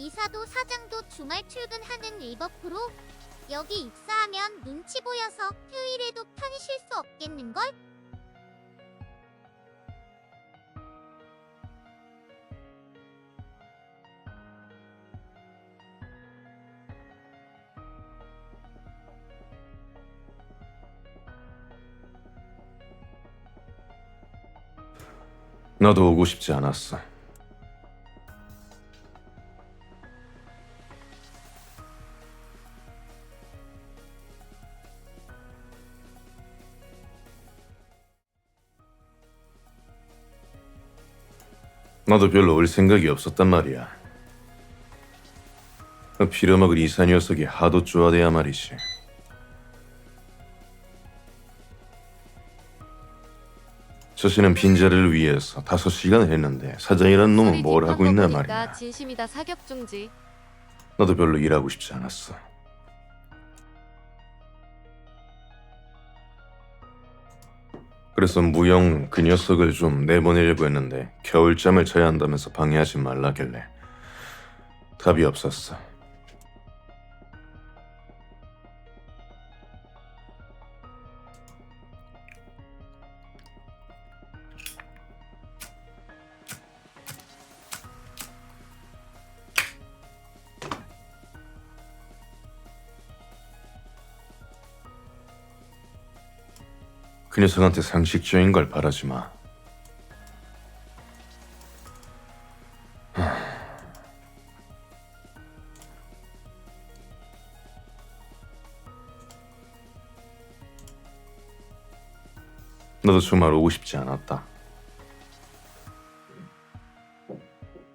이사도 사장도 주말 출근하는 리버프로 여기 입사하면 눈치 보여서 휴일에도 편히 쉴 수 없겠는걸? 나도 오고 싶지 않았어. 나도 별로 올 생각이 없었단 말이야. 빌어먹을 이사 녀석이 하도 쪼아대야 말이지. 자신은 빈자리를 위해서 5시간을 했는데 사장이라는 놈은 뭘 하고 있나 말이야. 진심이다 사격 중지. 나도 별로 일하고 싶지 않았어. 그래서 무영 그 녀석을 좀 내보내려고 했는데 겨울잠을 자야 한다면서 방해하지 말라길래 답이 없었어. 그 녀석한테 상식적인 걸 바라지 마. 나도 정말 오고 싶지 않았다.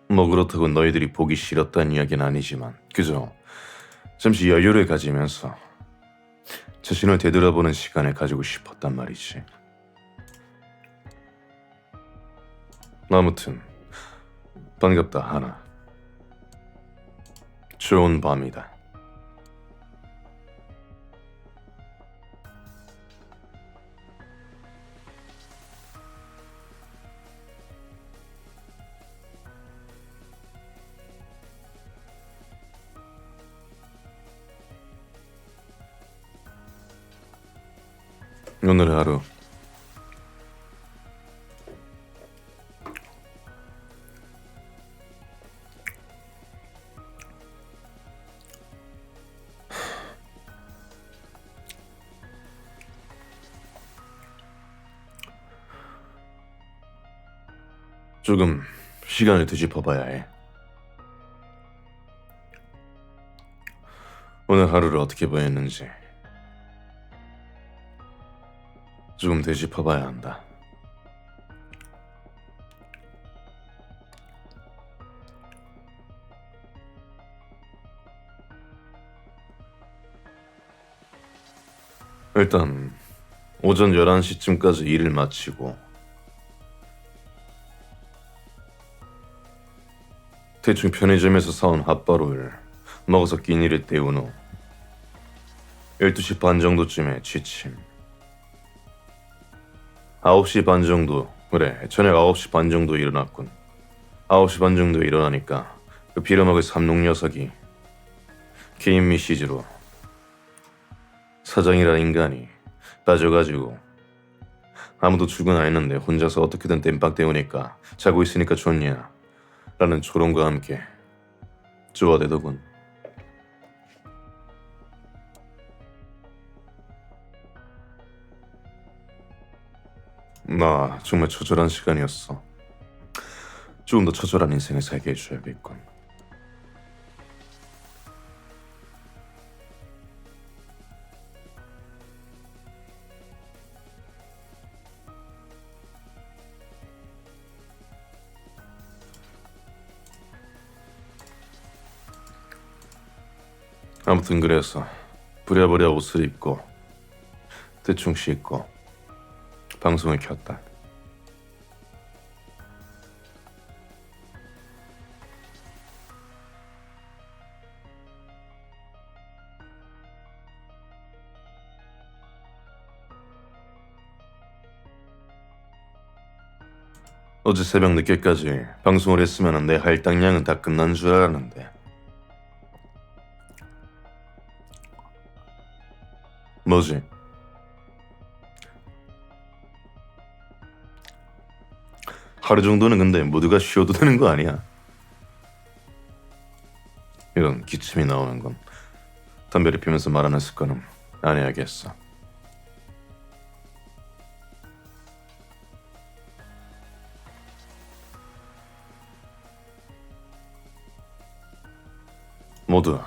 뭐 그렇다고 너희들이 보기 싫었다는 이야기는 아니지만 그저 잠시 여유를 가지면서 자신을 되돌아보는 시간을 가지고 싶었단 말이지. 아무튼 반갑다 하나. 좋은 밤이다. 오늘 하루 조금 시간을 되짚어봐야 해. 오늘 하루를 어떻게 보냈는지 조금 되짚어봐야 한다. 일단 오전 11시쯤까지 일을 마치고 대충 편의점에서 사온 핫바를 먹어서 끼니를 때운 후 12시 반 정도쯤에 취침. 9시 반 정도, 그래, 저녁 9시 반 정도 일어났군. 9시 반 정도에 일어나니까 그 빌어먹을 삼농 녀석이 개인 메시지로 사장이라는 인간이 빠져가지고 아무도 출근 안 했는데 혼자서 어떻게든 땜빵 때우니까 자고 있으니까 좋냐 라는 조롱과 함께 쪼아대더군. 나 정말 처절한 시간이었어. 조금 더 처절한 인생을 살게 해줘야겠군. 아무튼 그래서 부랴부랴 옷을 입고 대충 씻고 방송을 켰다. 어제 새벽 늦게까지 방송을 했으면 내 할당량은 다 끝난 줄 알았는데 뭐지? 하루 정도는 근데 모두가 쉬어도 되는 거 아니야? 이런 기침이 나오는 건 담배를 피면서 말하는 습관은 안 해야겠어. 모두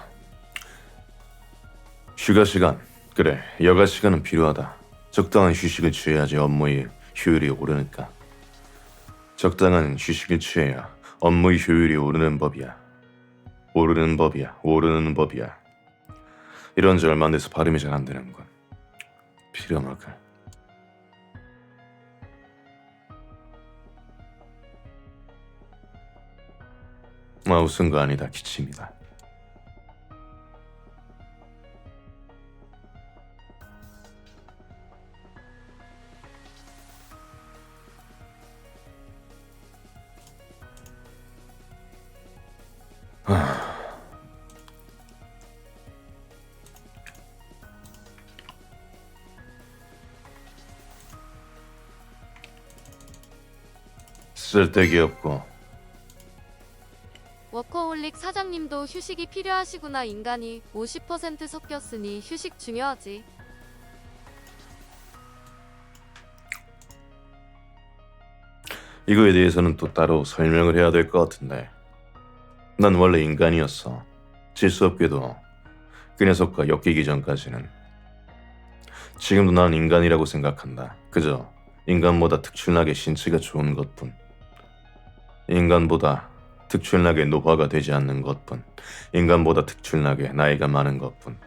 휴가 시간, 그래, 여가 시간은 필요하다. 적당한 휴식을 취해야지 업무의 효율이 오르니까. 적당한 휴식을 취해야 업무의 효율이 오르는 법이야. 오르는 법이야. 오르는 법이야. 이런 지 얼마 안 돼서 발음이 잘 안 되는군. 필요먹을. 웃은 거 아니다. 기침이다. 쓸데기 없고. 워커홀릭 사장님도 휴식이 필요하시구나. 인간이 50% 섞였으니 휴식 중요하지. 이거에 대해서는 또 따로 설명을 해야 될 것 같은데. 난 원래 인간이었어. 질수 없게도 그 녀석과 엮이기 전까지는. 지금도 난 인간이라고 생각한다. 그저 인간보다 특출나게 신체가 좋은 것뿐. 인간보다 특출나게 노화가 되지 않는 것뿐. 인간보다 특출나게 나이가 많은 것뿐.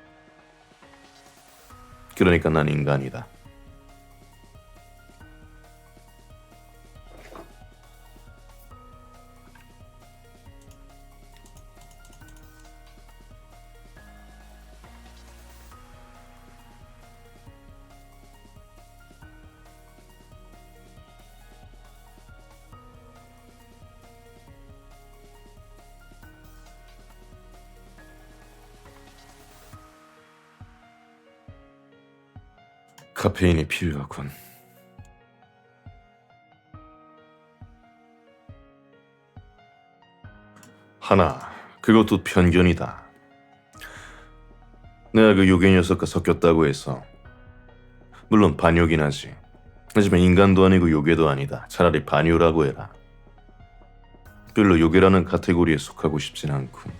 그러니까 난 인간이다. 카페인이 필요하군. 하나, 그것도 편견이다. 내가 그 요괴 녀석과 섞였다고 해서 물론 반요긴 하지. 하지만 인간도 아니고 요괴도 아니다. 차라리 반요라고 해라. 별로 요괴라는 카테고리에 속하고 싶진 않군.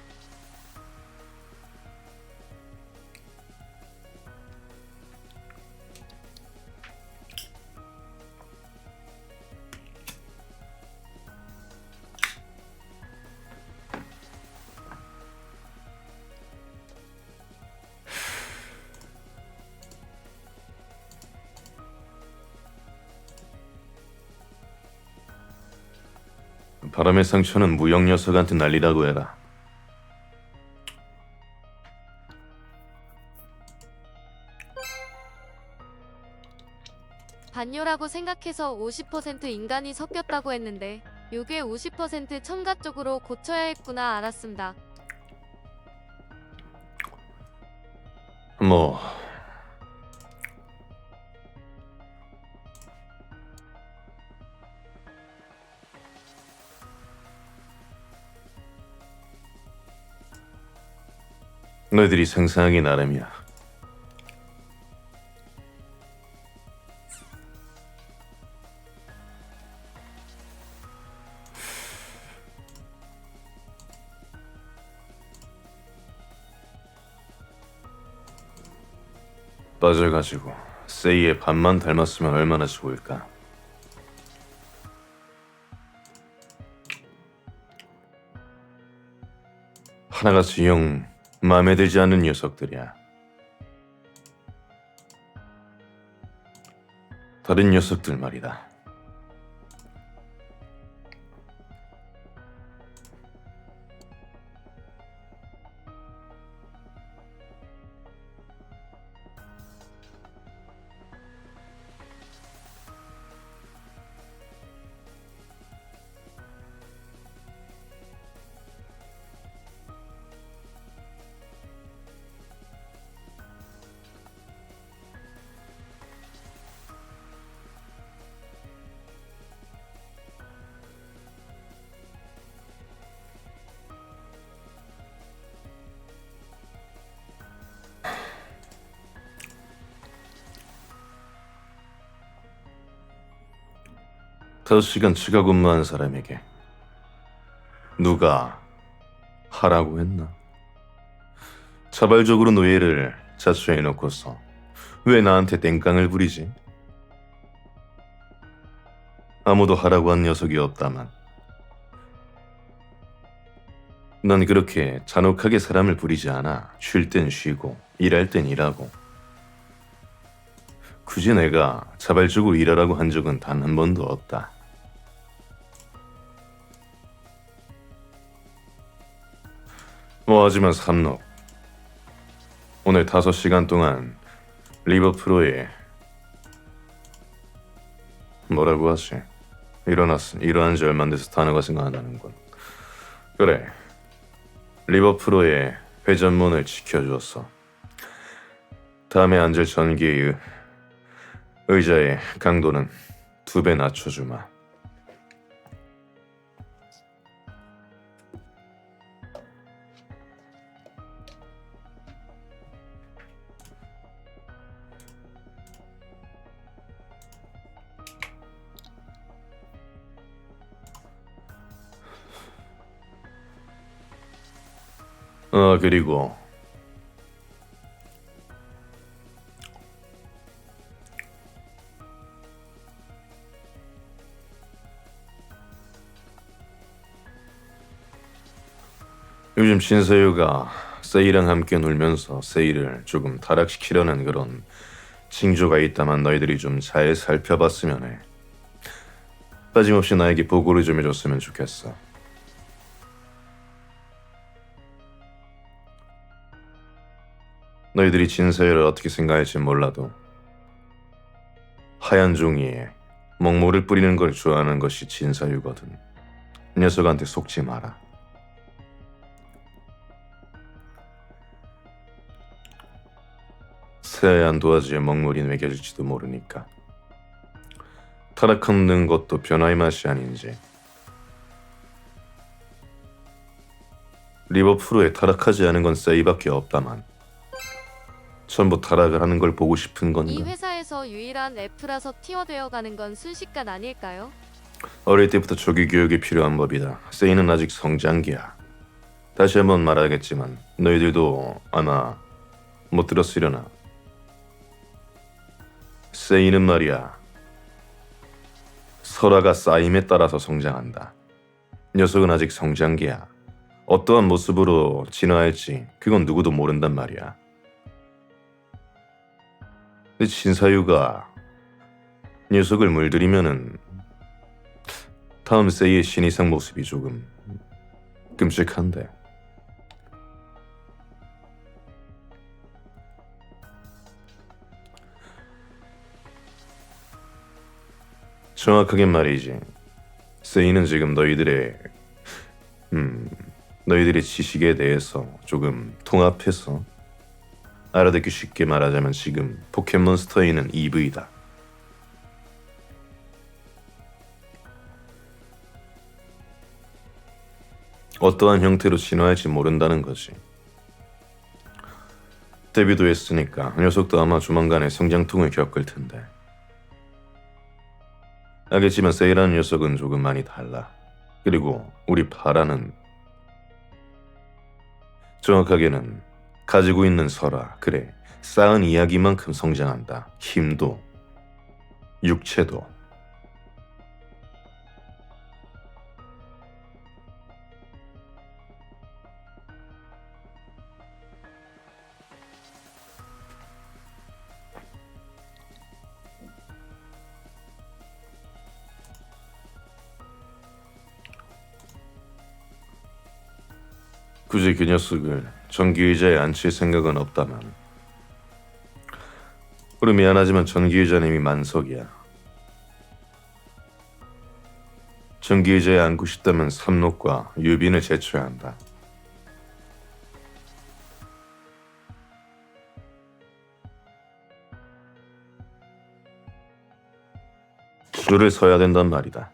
바람의 상처는 무영 녀석한테 날리라고 해라. 반요라고 생각해서 50% 인간이 섞였다고 했는데 요게 50% 첨가 쪽으로 고쳐야 했구나. 알았습니다. 뭐 너희들이 상상하기 나름이야. 빠져가지고 세이의 반만 닮았으면 얼마나 좋을까. 하나같이 영 마음에 들지 않는 녀석들이야. 다른 녀석들 말이다. 5시간 추가 근무한 사람에게 누가 하라고 했나? 자발적으로 노예를 자처해놓고서 왜 나한테 땡깡을 부리지? 아무도 하라고 한 녀석이 없다만 난 그렇게 잔혹하게 사람을 부리지 않아. 쉴 땐 쉬고 일할 땐 일하고. 굳이 내가 자발적으로 일하라고 한 적은 단 한 번도 없다. 하지만 삼록 오늘 5시간 동안 리버프로에 뭐라고 하지? 일어난 지 얼마 안 돼서 단어가 생각 안 나는군. 그래, 리버프로의 회전문을 지켜주었어. 다음에 앉을 전기의 의자의 강도는 2배 낮춰주마. 그리고 요즘 신서유가 세이랑 함께 놀면서 세이를 조금 타락시키려는 그런 징조가 있다만 너희들이 좀 잘 살펴봤으면 해. 빠짐없이 나에게 보고를 좀 해줬으면 좋겠어. 너희들이 진서유를 어떻게 생각할지 몰라도 하얀 종이에 먹물을 뿌리는 걸 좋아하는 것이 진서유거든. 녀석한테 속지 마라. 새하얀 도화지에 먹물이 매겨질지도 모르니까. 타락하는 것도 변화의 맛이 아닌지. 리버풀에 타락하지 않은 건 세이밖에 없다만 전부 타락을 하는 걸 보고 싶은 건가? 이 회사에서 유일한 F라서 T화되어 가는 건 순식간 아닐까요? 어릴 때부터 조기 교육이 필요한 법이다. 세이는 아직 성장기야. 다시 한번 말하겠지만 너희들도 아마 못 들었으려나. 세이는 말이야, 설화가 쌓임에 따라서 성장한다. 녀석은 아직 성장기야. 어떠한 모습으로 진화할지 그건 누구도 모른단 말이야. 근데 진사유가 녀석을 물들이면은 다음 세이의 신이상 모습이 조금 끔찍한데. 정확하게 말이지. 세이는 지금 너희들의 지식에 대해서 조금 통합해서 알아듣기 쉽게 말하자면 지금 포켓몬스터에는 EV다. 어떠한 형태로 진화할지 모른다는 거지. 데뷔도 했으니까 녀석도 아마 조만간에 성장통을 겪을 텐데. 알겠지만 세이라는 녀석은 조금 많이 달라. 그리고 우리 파라는 정확하게는 가지고 있는 설화, 그래, 쌓은 이야기만큼 성장한다. 힘도, 육체도. 굳이 그 녀석을 전기의자에 앉힐 생각은 없다만. 우리 미안하지만 전기의자는 이미 만석이야. 전기의자에 앉고 싶다면 삼록과 유빈을 제쳐야 한다. 줄을 서야 된단 말이다.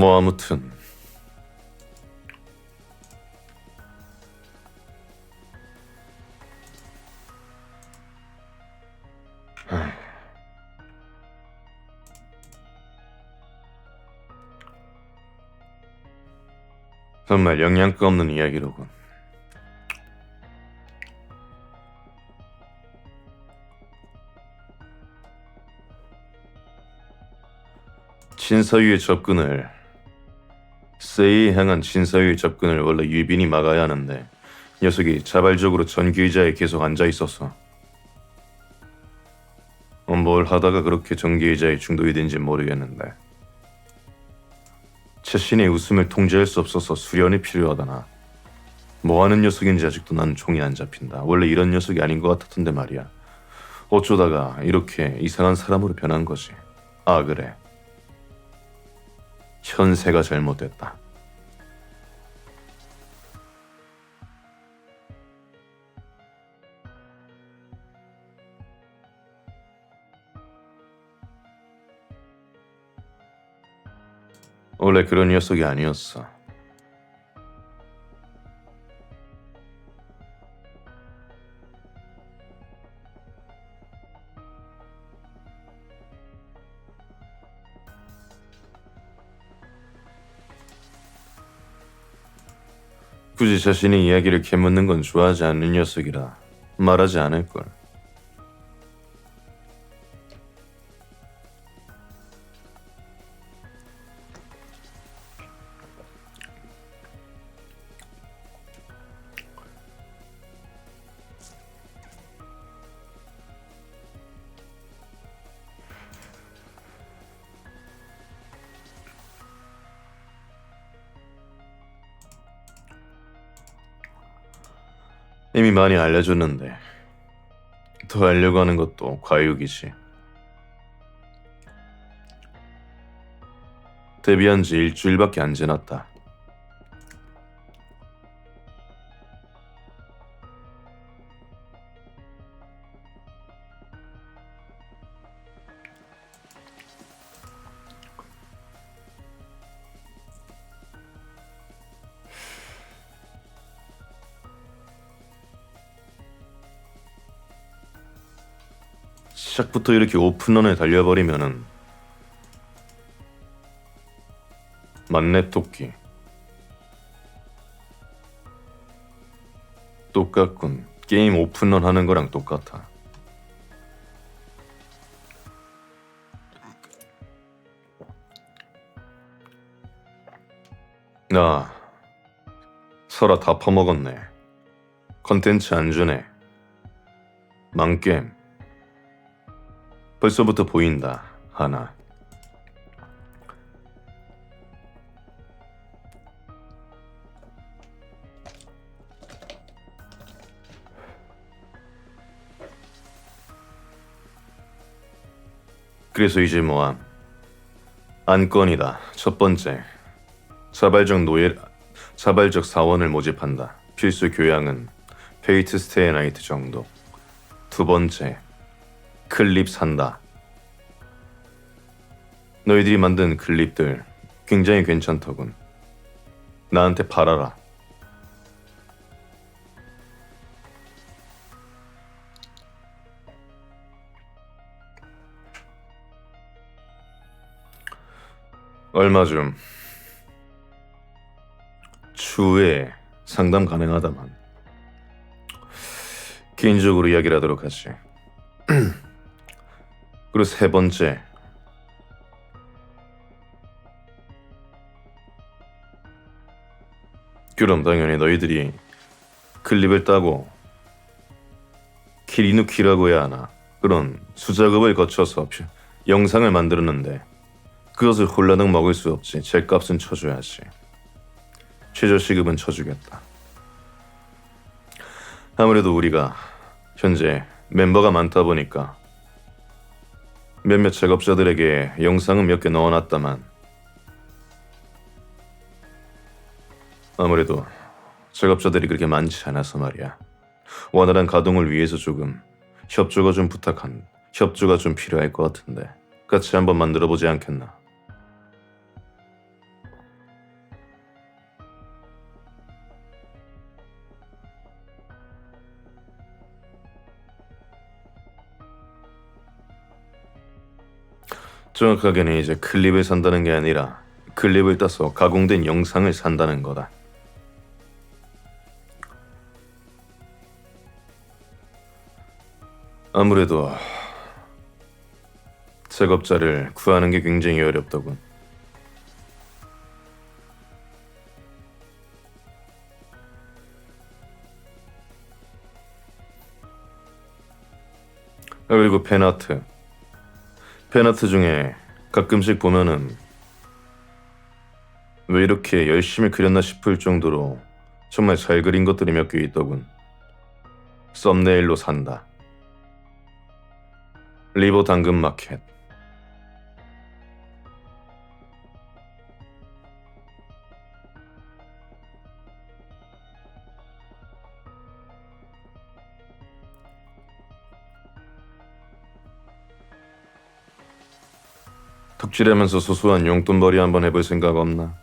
뭐 아무튼 정말 영양가 없는 이야기로군. 진사유의 접근을 세이에 향한 진사유의 접근을 원래 유빈이 막아야 하는데 녀석이 자발적으로 전기 의자에 계속 앉아 있었어. 뭘 하다가 그렇게 전기 의자에 중독이 된지 모르겠는데 자신의 웃음을 통제할 수 없어서 수련이 필요하다나. 뭐 하는 녀석인지 아직도 난 종이 안 잡힌다. 원래 이런 녀석이 아닌 것 같았던데 말이야. 어쩌다가 이렇게 이상한 사람으로 변한 거지. 아 그래. 현세가 잘못됐다. 원래 그런 녀석이 아니었어. 굳이 자신의 이야기를 캐묻는 건 좋아하지 않는 녀석이라 말하지 않을걸. 이미 많이 알려줬는데 더 알려고 하는 것도 과욕이지. 데뷔한 지 일주일밖에 안 지났다. 시작부터 이렇게 오픈런에 달려버리면은 만렙 토끼 똑같군. 게임 오픈런 하는 거랑 똑같아. 나 설아 다 퍼먹었네. 컨텐츠 안 주네. 망게임 벌써부터 보인다. 하나. 그래서 이제 뭐함? 안건이다. 첫 번째. 자발적 사원을 모집한다. 필수 교양은 페이트 스테이 나이트 정도. 두 번째. 클립 산다. 너희들이 만든 클립들 굉장히 괜찮더군. 나한테 팔아라. 얼마 좀 추후에 상담 가능하다만 개인적으로 이야기를 하도록 하지. 그리고 세 번째. 그럼 당연히 너희들이 클립을 따고 키리누키라고 해야 하나 그런 수작업을 거쳐서 영상을 만들었는데 그것을 홀라당 먹을 수 없지. 죗값은 쳐줘야지. 최저시급은 쳐주겠다. 아무래도 우리가 현재 멤버가 많다 보니까 몇몇 작업자들에게 영상은 몇 개 넣어놨다만 아무래도 작업자들이 그렇게 많지 않아서 말이야. 원활한 가동을 위해서 조금 협조가 좀 필요할 것 같은데 같이 한번 만들어보지 않겠나? 정확하게는 이제 클립을 산다는 게 아니라 클립을 따서 가공된 영상을 산다는 거다. 아무래도 작업자를 구하는 게 굉장히 어렵더군. 그리고 팬아트 중에 가끔씩 보면은 왜 이렇게 열심히 그렸나 싶을 정도로 정말 잘 그린 것들이 몇 개 있더군. 썸네일로 산다. 리버 당근 마켓. 덕질하면서 소소한 용돈벌이 한번 해볼 생각 없나?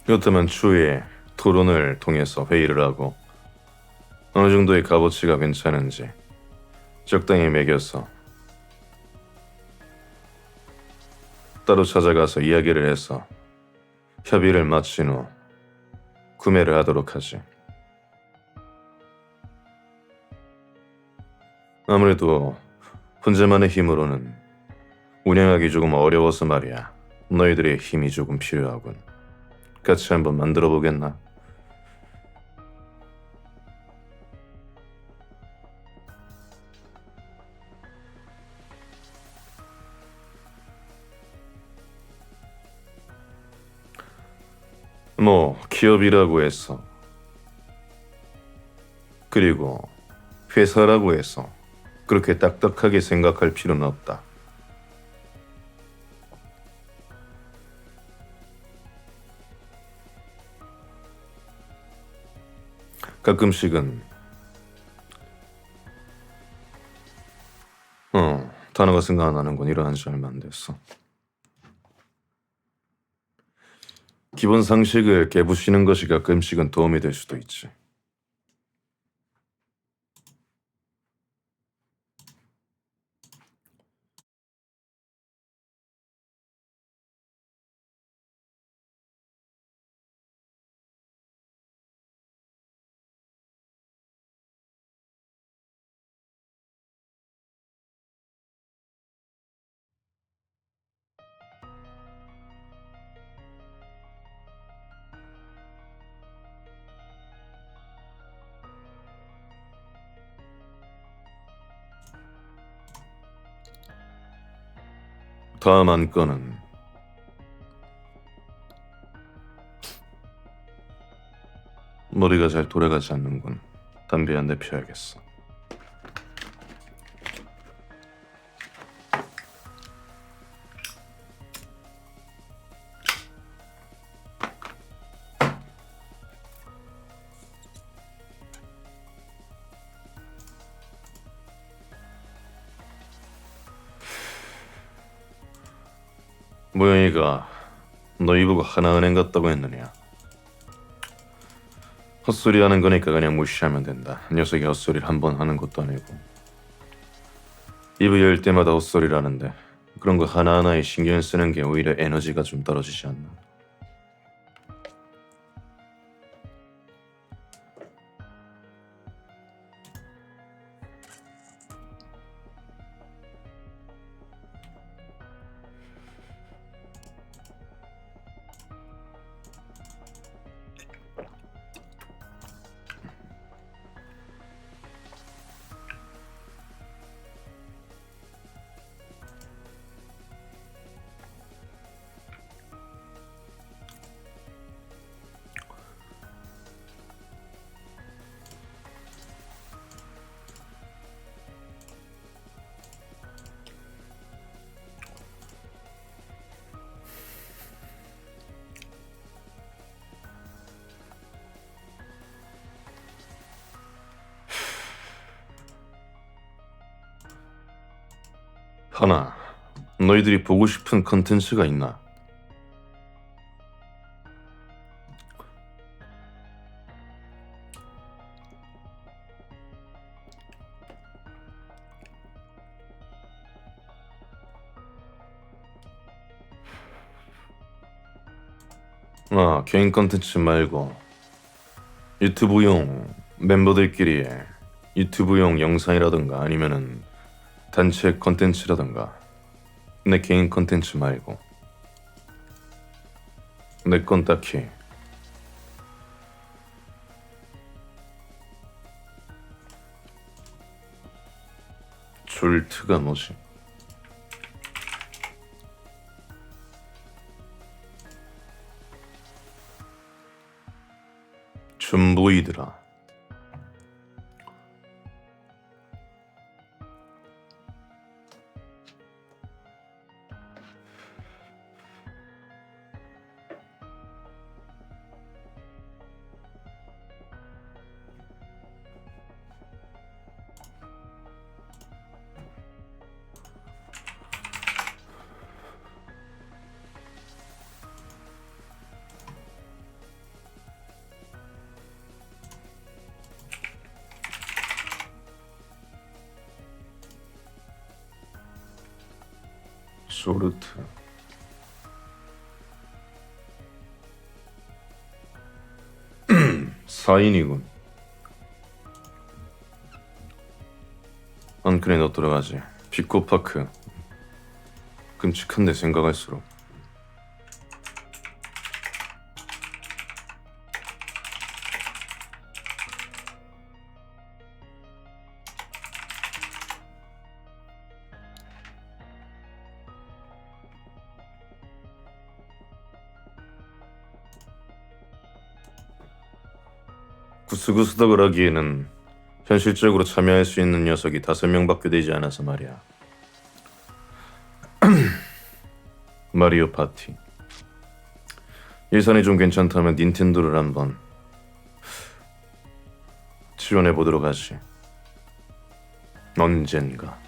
그렇다면 추후에 토론을 통해서 회의를 하고 어느 정도의 값어치가 괜찮은지 적당히 매겨서 따로 찾아가서 이야기를 해서 협의를 마친 후 구매를 하도록 하지. 아무래도 혼자만의 힘으로는 운영하기 조금 어려워서 말이야. 너희들의 힘이 조금 필요하군. 같이 한번 만들어 보겠나? 뭐 기업이라고 해서 그리고 회사라고 해서 그렇게 딱딱하게 생각할 필요는 없다. 가끔씩은 단어가 생각 안 나는 건 일어난 지 얼마 안 됐어. 기본 상식을 깨부시는 것이 가끔씩은 도움이 될 수도 있지. 다음 안건은 머리가 잘 돌아가지 않는군. 담배 한 대 피워야겠어. 모영이가 너희 보고 하나은행 같다고 했느냐? 헛소리 하는 거니까 그냥 무시하면 된다. 녀석이 헛소리를 한 번 하는 것도 아니고 입을 열 때마다 헛소리를 하는데 그런 거 하나하나에 신경 쓰는 게 오히려 에너지가 좀 떨어지지 않나? 하나, 너희들이 보고 싶은 컨텐츠가 있나? 개인 컨텐츠 말고 유튜브용 멤버들끼리의 유튜브용 영상이라든가 아니면은 단체 컨텐츠라든가 내 개인 컨텐츠 말고 내 건 딱히 졸트가 뭐지? 전부이더라. 쇼르트. 사인이군. 안큰에 너 들어가지. 피코파크. 끔찍한데 생각할수록. 구스구스덕을 하기에는 현실적으로 참여할 수 있는 녀석이 5명밖에 되지 않아서 말이야. 마리오 파티. 예산이 좀 괜찮다면 닌텐도를 한번 지원해 보도록 하지. 언젠가.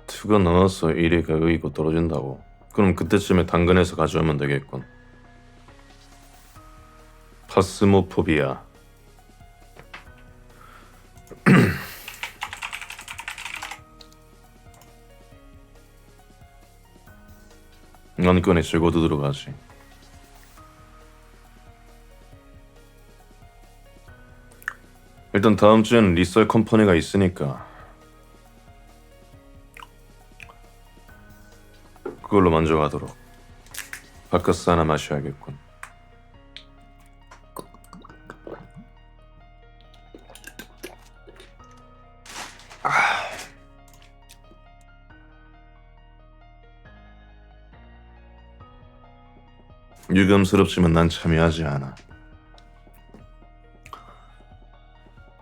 투가 넘어서 1위가 의이고 떨어진다고? 그럼 그때쯤에 당근에서 가져오면 되겠군. 파스모포비아. 안건에 적어도 들어가지. 일단 다음 주에는 리썰 컴퍼니가 있으니까 그걸로 만족하도록. 바카스 하나 마셔야겠군. 유감스럽지만 난 참여하지 않아.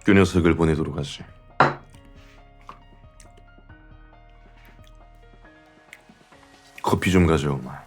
그 녀석을 보내도록 하지. 커피 좀 가져오마.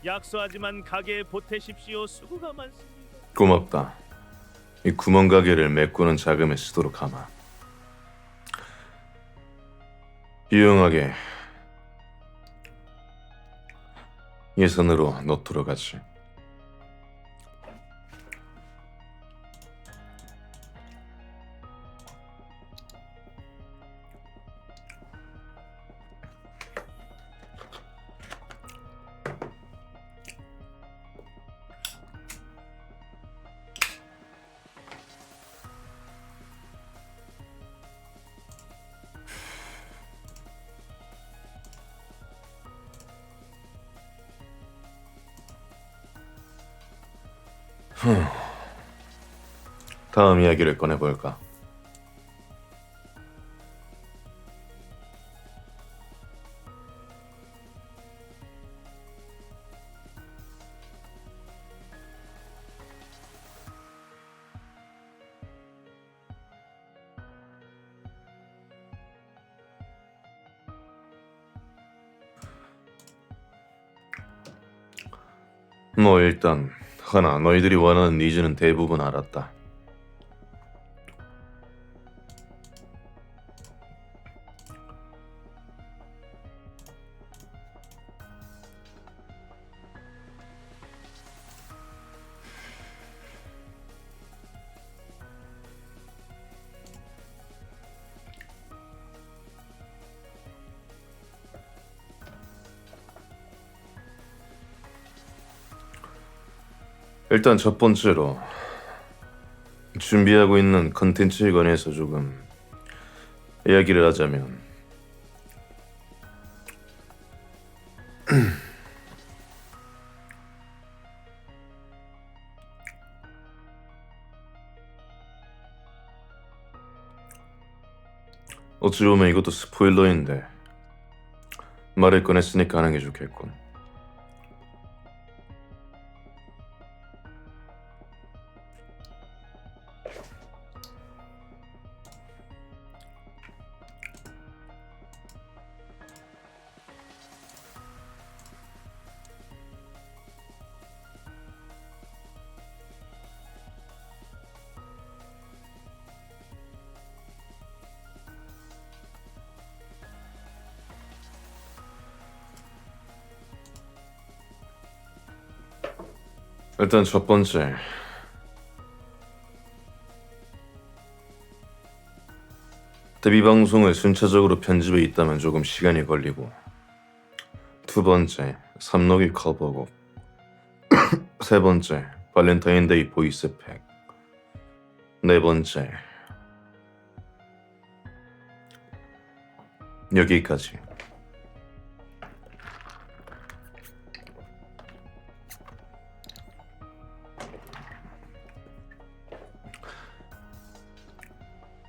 약소하지만 가게에 보태십시오. 수고가 많습니다. 고맙다. 이 구멍가게를 메꾸는 자금에 쓰도록 하마. 유용하게 예산으로 넣도록 하지. 다음 이야기를 꺼내볼까? 뭐 일단 하나 너희들이 원하는 니즈는 대부분 알았다. 일단 첫 번째로 준비하고 있는 컨텐츠에 관해서 조금 이야기를 하자면 어찌 보면 이것도 스포일러인데 말을 꺼냈으니까 하는 게 좋겠군. 일단 첫 번째, 데뷔 방송을 순차적으로 편집해 있다면 조금 시간이 걸리고, 두 번째, 삼록이 커버곡, 세 번째, 발렌타인데이 보이스팩, 네 번째, 여기까지.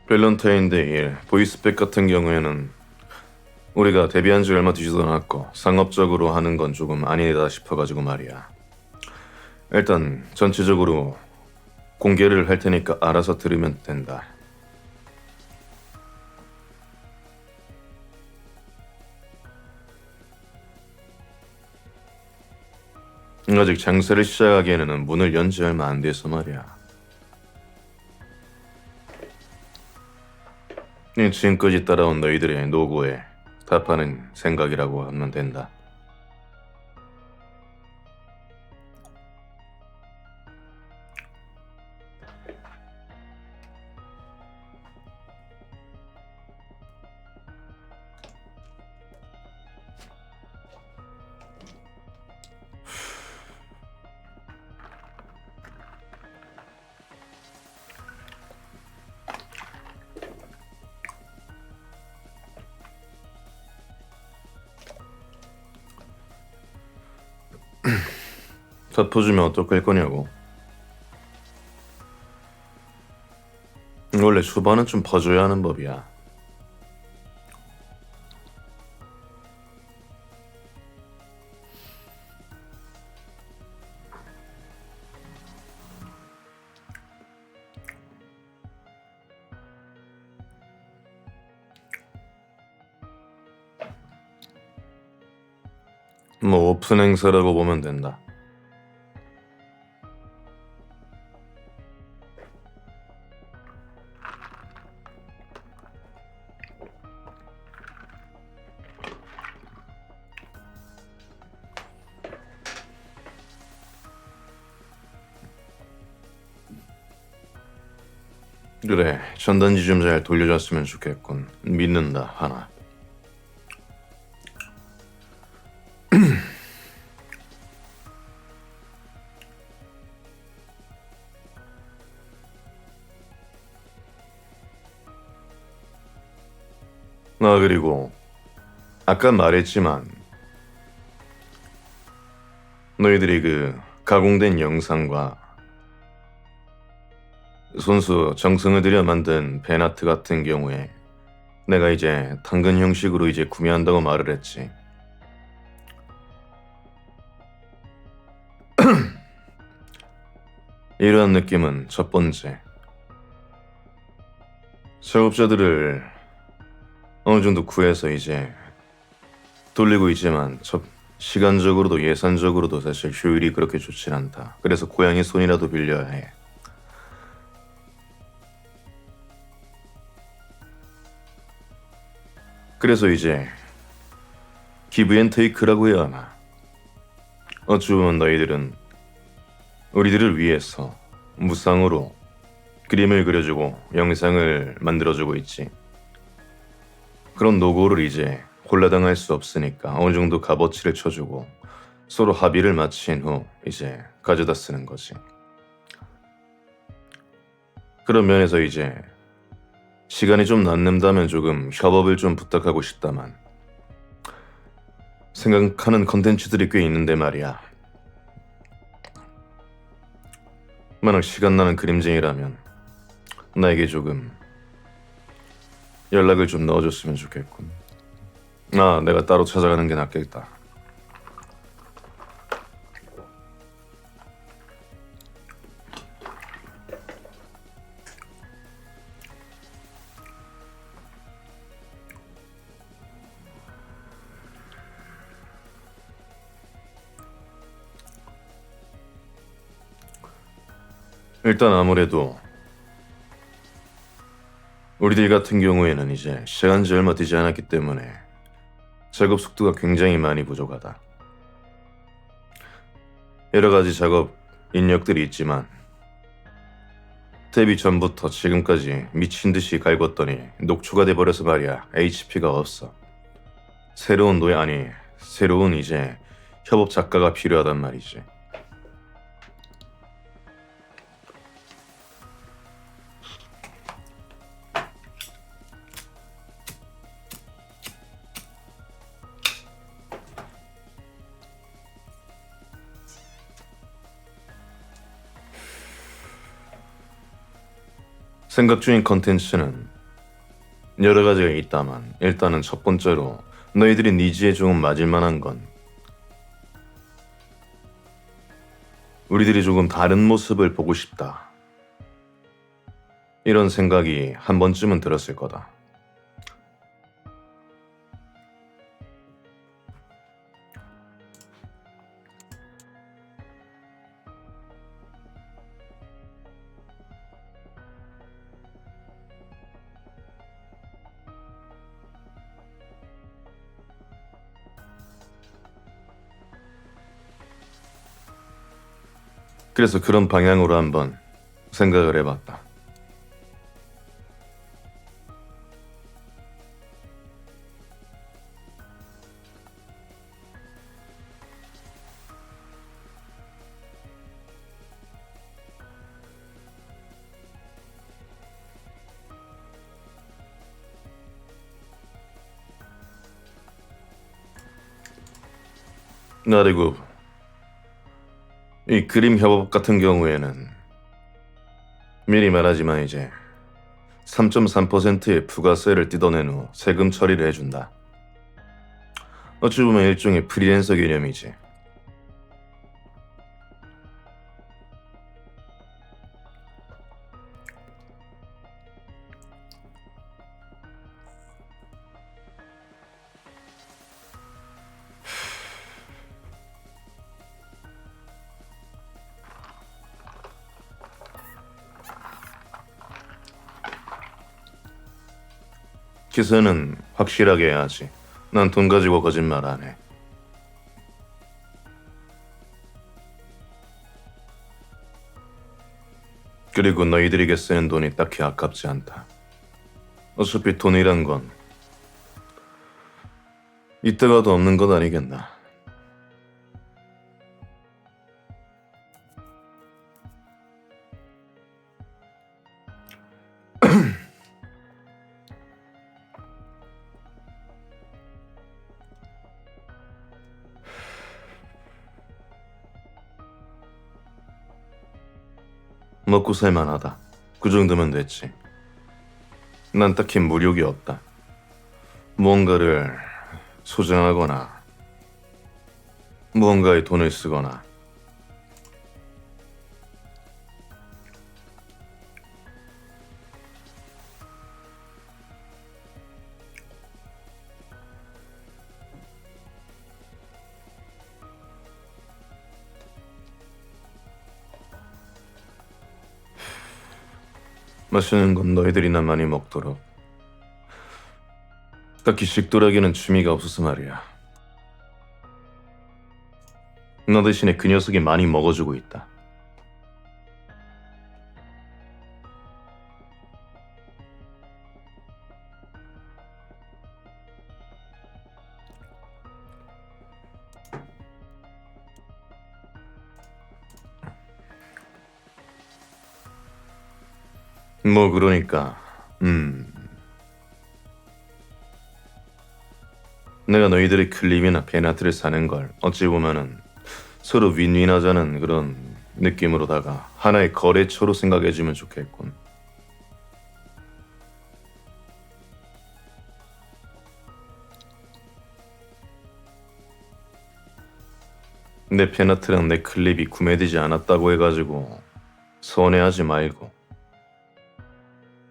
발렌타인데이 보이스팩 같은 경우에는 우리가 데뷔한 지 얼마 되지도 않았고 상업적으로 하는 건 조금 아니다 싶어가지고 말이야. 일단 전체적으로 공개를 할 테니까 알아서 들으면 된다. 아직 장사를 시작하기에는 문을 연 지 얼마 안 돼서 말이야. 지금까지 따라온 너희들의 노고에 답하는 생각이라고 하면 된다. 다 퍼주면 어떡할 거냐고. 원래 초반은 좀 퍼줘야 하는 법이야. 뭐 오픈 행사라고 보면 된다. 그래, 전단지 좀 잘 돌려줬으면 좋겠군. 믿는다, 하나. 그리고 아까 말했지만 너희들이 그 가공된 영상과 손수 정성을 들여 만든 팬아트 같은 경우에 내가 이제 당근 형식으로 이제 구매한다고 말을 했지. 이러한 느낌은 첫 번째, 작업자들을 어느 정도 구해서 이제 돌리고 있지만 시간적으로도 예산적으로도 사실 효율이 그렇게 좋진 않다. 그래서 고양이 손이라도 빌려야 해. 그래서 이제 기브앤테이크라고 해야 하나. 어찌 보면 너희들은 우리들을 위해서 무상으로 그림을 그려주고 영상을 만들어주고 있지. 그런 노고를 이제 홀라당할 수 없으니까 어느 정도 값어치를 쳐주고 서로 합의를 마친 후 이제 가져다 쓰는 거지. 그런 면에서 이제 시간이 좀 남는다면 조금 협업을 좀 부탁하고 싶다만 생각하는 컨텐츠들이 꽤 있는데 말이야. 만약 시간 나는 그림쟁이라면 나에게 조금 연락을 좀 넣어줬으면 좋겠군. 내가 따로 찾아가는 게 낫겠다. 일단 아무래도 우리들 같은 경우에는 이제 시작한 지 얼마 되지 않았기 때문에 작업 속도가 굉장히 많이 부족하다. 여러 가지 작업 인력들이 있지만 데뷔 전부터 지금까지 미친 듯이 갈궜더니 녹초가 돼버려서 말이야. HP가 없어. 새로운 이제 협업 작가가 필요하단 말이지. 생각 중인 컨텐츠는 여러 가지가 있다만 일단은 첫 번째로 너희들이 니즈에 조금 맞을 만한 건 우리들이 조금 다른 모습을 보고 싶다. 이런 생각이 한 번쯤은 들었을 거다. 그래서 그런 방향으로 한번 생각을 해봤다. 그리고 이 그림 협업 같은 경우에는 미리 말하지만 이제 3.3%의 부가세를 뜯어낸 후 세금 처리를 해준다. 어찌 보면 일종의 프리랜서 개념이지. 기세는 확실하게 해야지. 난 돈 가지고 거짓말 안 해. 그리고 너희들에게 쓰는 돈이 딱히 아깝지 않다. 어차피 돈이란 건 이때가도 없는 것 아니겠나. 먹고 살만하다. 그 정도면 됐지. 난 딱히 무력이 없다. 무언가를 소장하거나 무언가에 돈을 쓰거나 마시는 건 너희들이나 많이 먹도록. 딱히 식도락에는 취미가 없어서 말이야. 너 대신에 그 녀석이 많이 먹어주고 있다. 뭐 그러니까 내가 너희들의 클립이나 베나트를 사는 걸 어찌 보면은 서로 윈윈하자는 그런 느낌으로다가 하나의 거래처로 생각해주면 좋겠군. 내 베나트랑 내 클립이 구매되지 않았다고 해가지고 서운해하지 말고,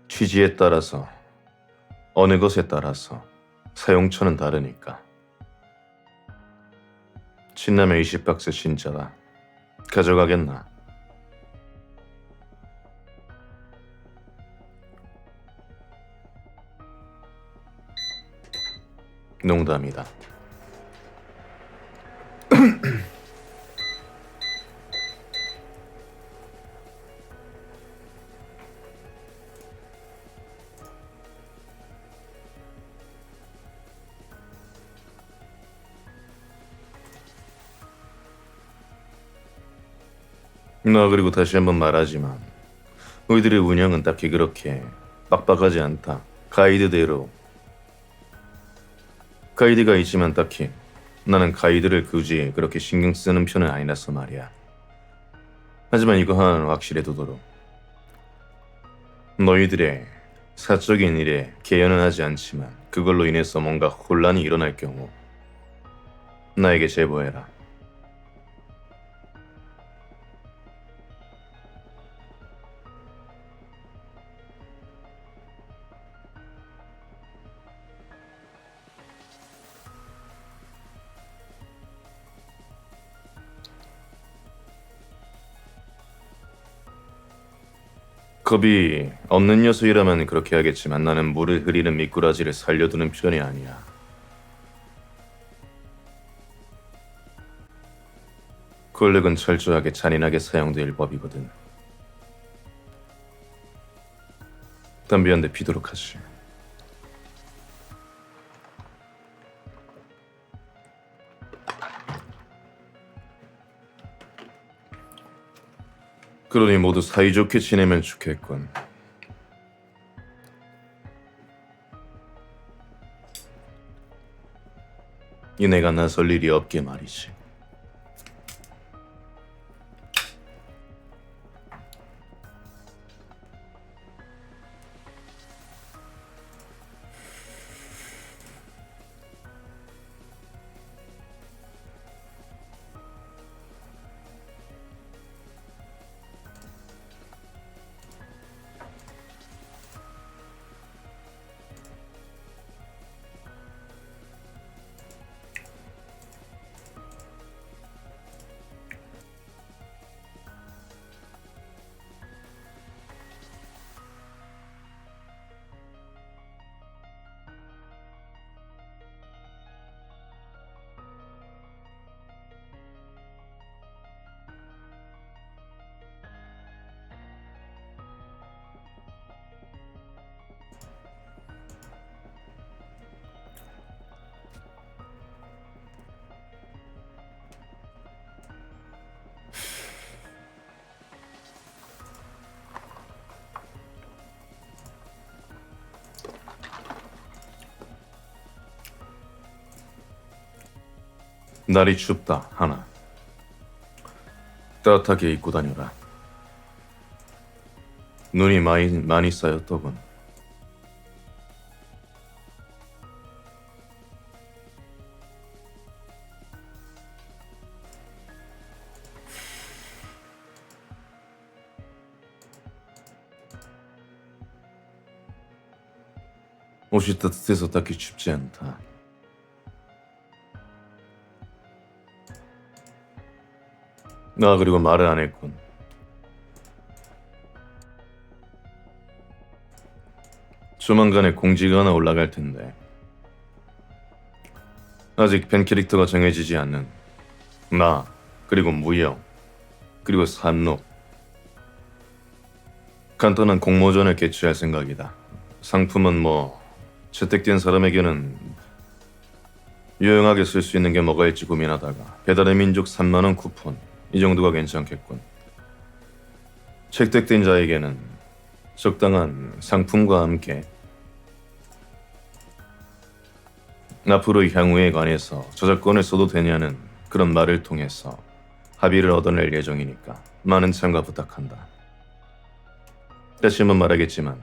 취지에 따라서 어느 것에 따라서 사용처는 다르니까. 신라면 20박스 진짜다. 가져가겠나? 농담이다. 그리고 다시 한번 말하지만 우리들의 운영은 딱히 그렇게 빡빡하지 않다. 가이드대로. 가이드가 있지만 딱히 나는 가이드를 굳이 그렇게 신경 쓰는 편은 아니라서 말이야. 하지만 이거 하나는 확실해 두도록. 너희들의 사적인 일에 개연은 하지 않지만 그걸로 인해서 뭔가 혼란이 일어날 경우 나에게 제보해라. 겁이 없는 녀석이라면 그렇게 하겠지만 나는 물을 흐리는 미꾸라지를 살려두는 편이 아니야. 권력은 철저하게 잔인하게 사용될 법이거든. 담배 한 대 피도록 하지. 그러니 모두 사이좋게 지내면 좋겠군. 이내가 나설 일이 없게 말이지. 날이 춥다 하나. 따뜻하게 입고 다녀라. 눈이 많이 쌓였더군. 옷이 따뜻해서 딱히 춥지 않다. 그리고 말을 안 했군. 조만간에 공지가 하나 올라갈 텐데 아직 팬 캐릭터가 정해지지 않는 나, 그리고 무영, 그리고 산록. 간단한 공모전을 개최할 생각이다. 상품은 채택된 사람에게는 유용하게 쓸 수 있는 게 뭐가 있지 고민하다가 배달의 민족 3만 원 쿠폰, 이 정도가 괜찮겠군. 채택된 자에게는 적당한 상품과 함께 앞으로 향후에 관해서 저작권을 써도 되냐는 그런 말을 통해서 합의를 얻어낼 예정이니까 많은 참가 부탁한다. 다시 한번 말하겠지만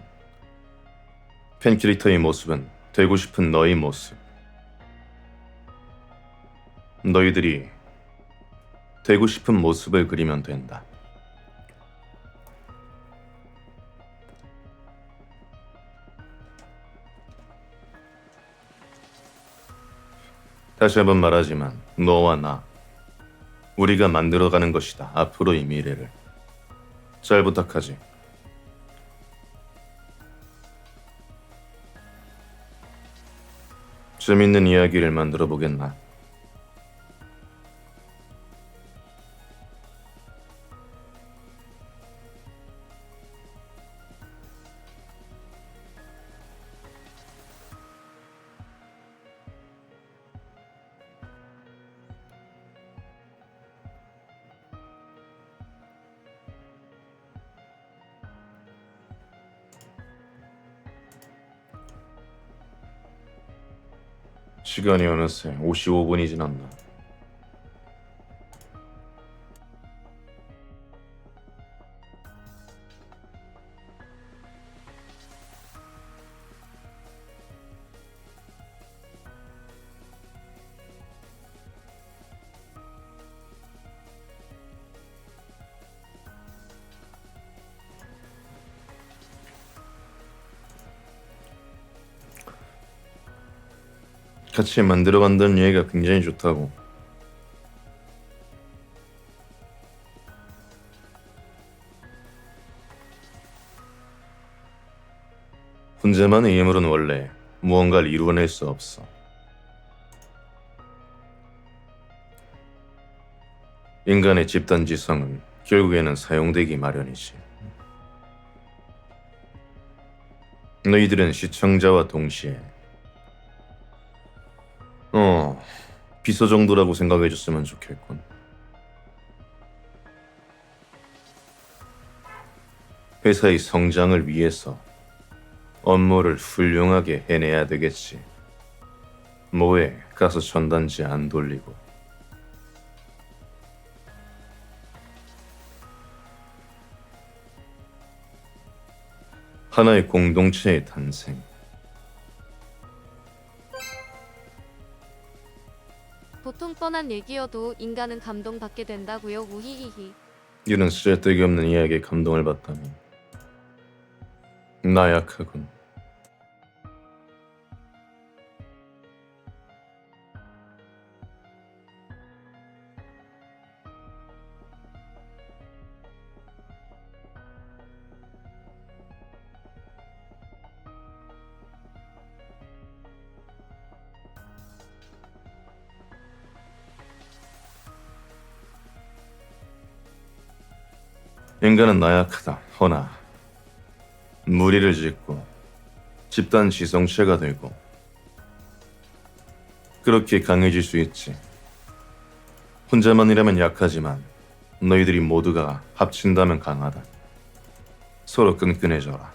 팬 캐릭터의 모습은 되고 싶은 너의 모습. 너희들이 되고 싶은 모습을 그리면 된다. 다시 한번 말하지만 너와 나, 우리가 만들어가는 것이다. 앞으로의 미래를. 잘 부탁하지. 재밌는 이야기를 만들어 보겠나? 시간이 어느새 55분이 지났나. 같이 만들어간다는 얘기가 굉장히 좋다고. 혼자만의 예물은 원래 무언가를 이루어낼 수 없어. 인간의 집단지성은 결국에는 사용되기 마련이지. 너희들은 시청자와 동시에 비서 정도라고 생각해줬으면 좋겠군. 회사의 성장을 위해서 업무를 훌륭하게 해내야 되겠지. 뭐해, 가서 전단지 안 돌리고. 하나의 공동체의 탄생. 보통 뻔한 얘기여도 인간은 감동받게 된다고요. 우히히히. 이런 쓸데기 없는 이야기에 감동을 받다니. 나약하군. 인간은 나약하다. 허나 무리를 짓고 집단 지성체가 되고 그렇게 강해질 수 있지. 혼자만이라면 약하지만 너희들이 모두가 합친다면 강하다. 서로 끈끈해져라.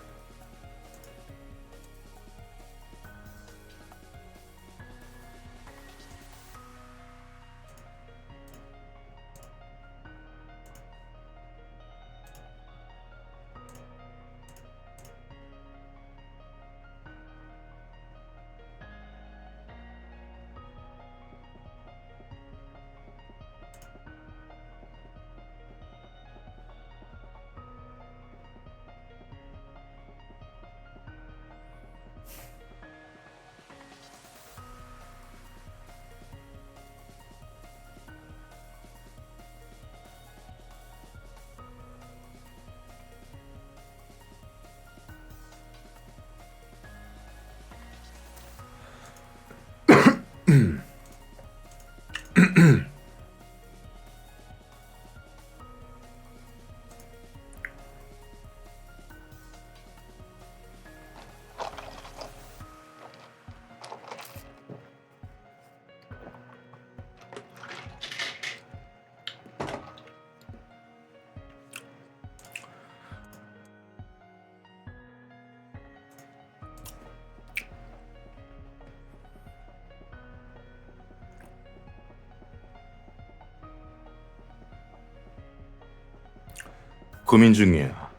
고민 중이야.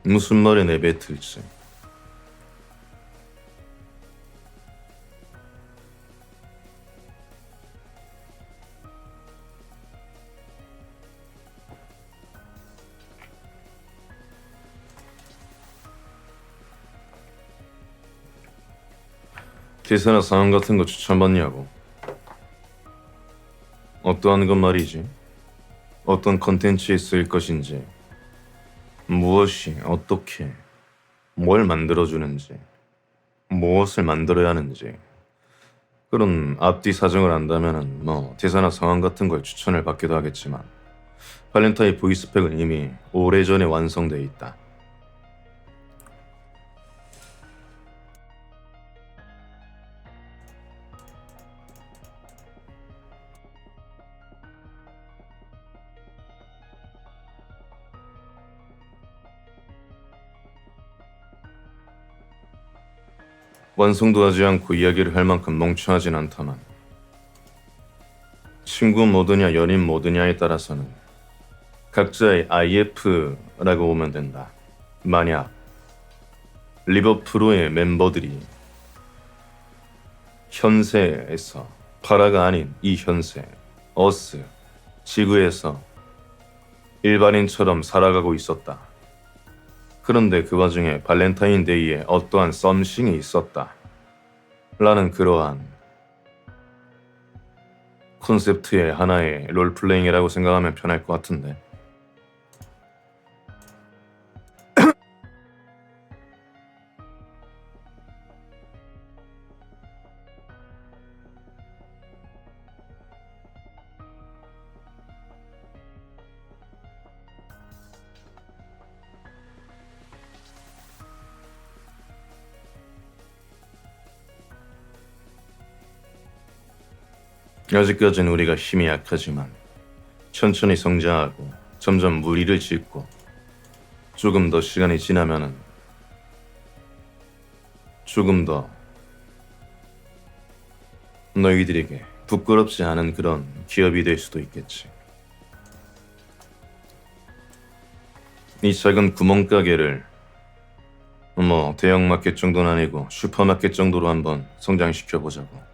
무슨 말에 내뱉을지. 기사나 상황 같은 거 추천받냐고. 어떠한 건 말이지. 어떤 컨텐츠에 쓰일 것인지, 무엇이 어떻게 뭘 만들어주는지, 무엇을 만들어야 하는지 그런 앞뒤 사정을 안다면은 뭐 대사나 상황 같은 걸 추천을 받기도 하겠지만 발렌타인 보이스펙은 이미 오래전에 완성돼 있다. 완성도 하지 않고 이야기를 할 만큼 멍청하진 않다만 친구 모드냐 연인 모드냐에 따라서는 각자의 IF라고 보면 된다. 만약 리버프로의 멤버들이 현세에서 파라가 아닌 이 현세, 어스, 지구에서 일반인처럼 살아가고 있었다. 그런데 그 와중에 발렌타인데이에 어떠한 썸씽이 있었다. 라는 그러한 콘셉트의 하나의 롤플레잉이라고 생각하면 편할 것 같은데. 아직까진 우리가 힘이 약하지만 천천히 성장하고 점점 무리를 짓고 조금 더 시간이 지나면은 조금 더 너희들에게 부끄럽지 않은 그런 기업이 될 수도 있겠지. 이 작은 구멍가게를 뭐 대형마켓 정도는 아니고 슈퍼마켓 정도로 한번 성장시켜보자고.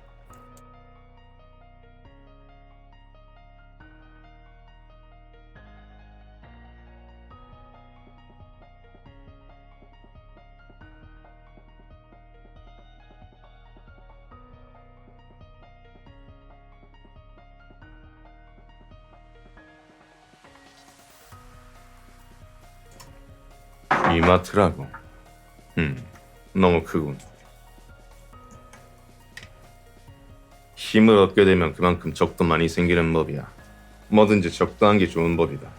이마트라고? 너무 크군. 힘을 얻게 되면 그만큼 적도 많이 생기는 법이야. 뭐든지 적당한 게 좋은 법이다.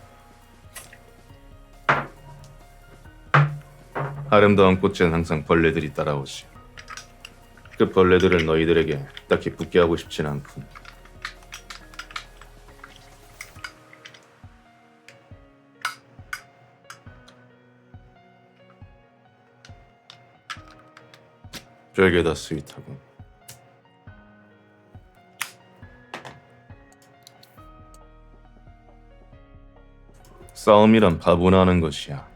아름다운 꽃에는 항상 벌레들이 따라오지. 그 벌레들을 너희들에게 딱히 붙게 하고 싶진 않군. 별게 다 스윗하군. 싸움이란 바보나 하는 것이야.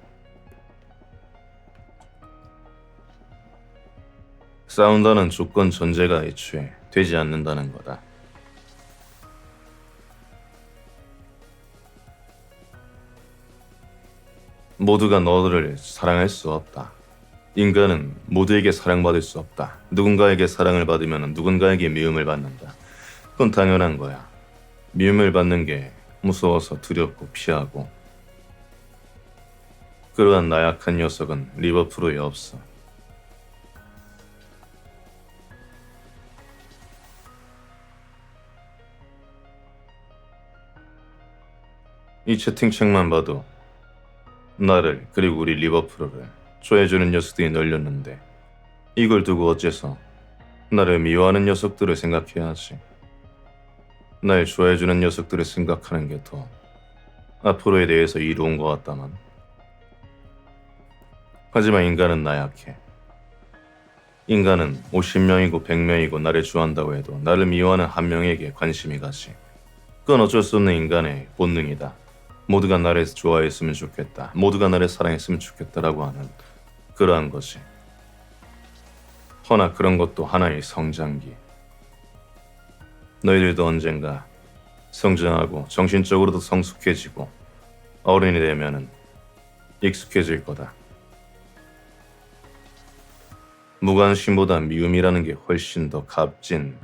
싸운다는 조건 전제가 애초에 되지 않는다는 거다. 모두가 너를 사랑할 수 없다. 인간은 모두에게 사랑받을 수 없다. 누군가에게 사랑을 받으면 누군가에게 미움을 받는다. 그건 당연한 거야. 미움을 받는 게 무서워서 두렵고 피하고. 그러한 나약한 녀석은 리버프로에 없어. 이 채팅창만 봐도 나를 그리고 우리 리버프로를 좋아해주는 녀석들이 널렸는데 이걸 두고 어째서 나를 미워하는 녀석들을 생각해야지. 날 좋아해주는 녀석들을 생각하는 게 더 앞으로에 대해서 이로운 것 같다만. 하지만 인간은 나약해. 인간은 50명이고 100명이고 나를 좋아한다고 해도 나를 미워하는 한 명에게 관심이 가지. 그건 어쩔 수 없는 인간의 본능이다. 모두가 나를 좋아했으면 좋겠다, 모두가 나를 사랑했으면 좋겠다라고 하는 그러한 것이. 허나 그런 것도 하나의 성장기. 너희들도 언젠가 성장하고 정신적으로도 성숙해지고 어른이 되면은 익숙해질 거다. 무관심보다 미움이라는 게 훨씬 더 값진,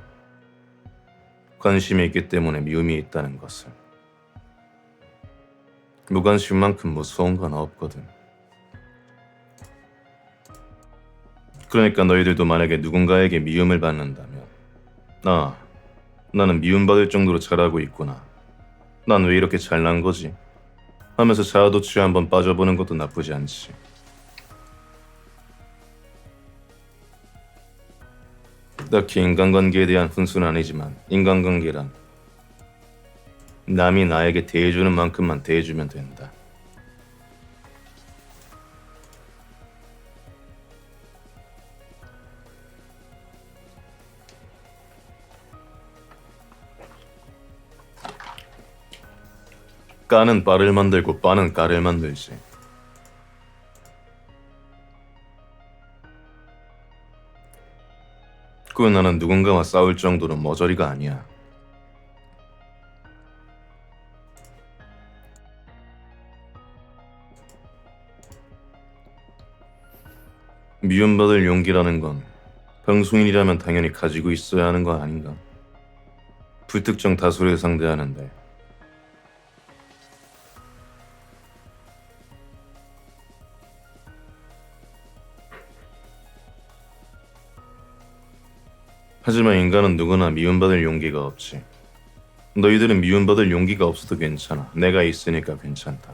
관심이 있기 때문에 미움이 있다는 것을. 무관심만큼 무서운 건 없거든. 그러니까 너희들도 만약에 누군가에게 미움을 받는다면, 나는 미움받을 정도로 잘하고 있구나, 난 왜 이렇게 잘난 거지 하면서 자아도취에 한번 빠져보는 것도 나쁘지 않지. 딱히 인간관계에 대한 훈수는 아니지만, 인간관계란 남이 나에게 대해주는 만큼만 대해주면 된다. 까는 빠를 만들고 빠는 까를 만들지. 그건 나는 누군가와 싸울 정도로 머저리가 아니야. 미움받을 용기라는 건 평소인이라면 당연히 가지고 있어야 하는 거 아닌가? 불특정 다수를 상대하는데 하지만 인간은 누구나 미움받을 용기가 없지. 너희들은 미움받을 용기가 없어도 괜찮아. 내가 있으니까 괜찮다.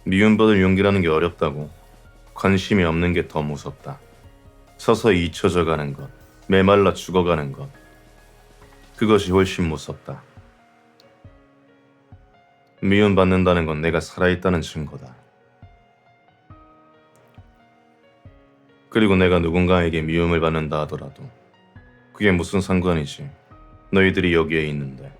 미움받을 용기라는 게 어렵다고. 관심이 없는 게 더 무섭다. 서서히 잊혀져 가는 것, 메말라 죽어가는 것, 그것이 훨씬 무섭다. 미움받는다는 건 내가 살아있다는 증거다. 그리고 내가 누군가에게 미움을 받는다 하더라도 그게 무슨 상관이지. 너희들이 여기에 있는데.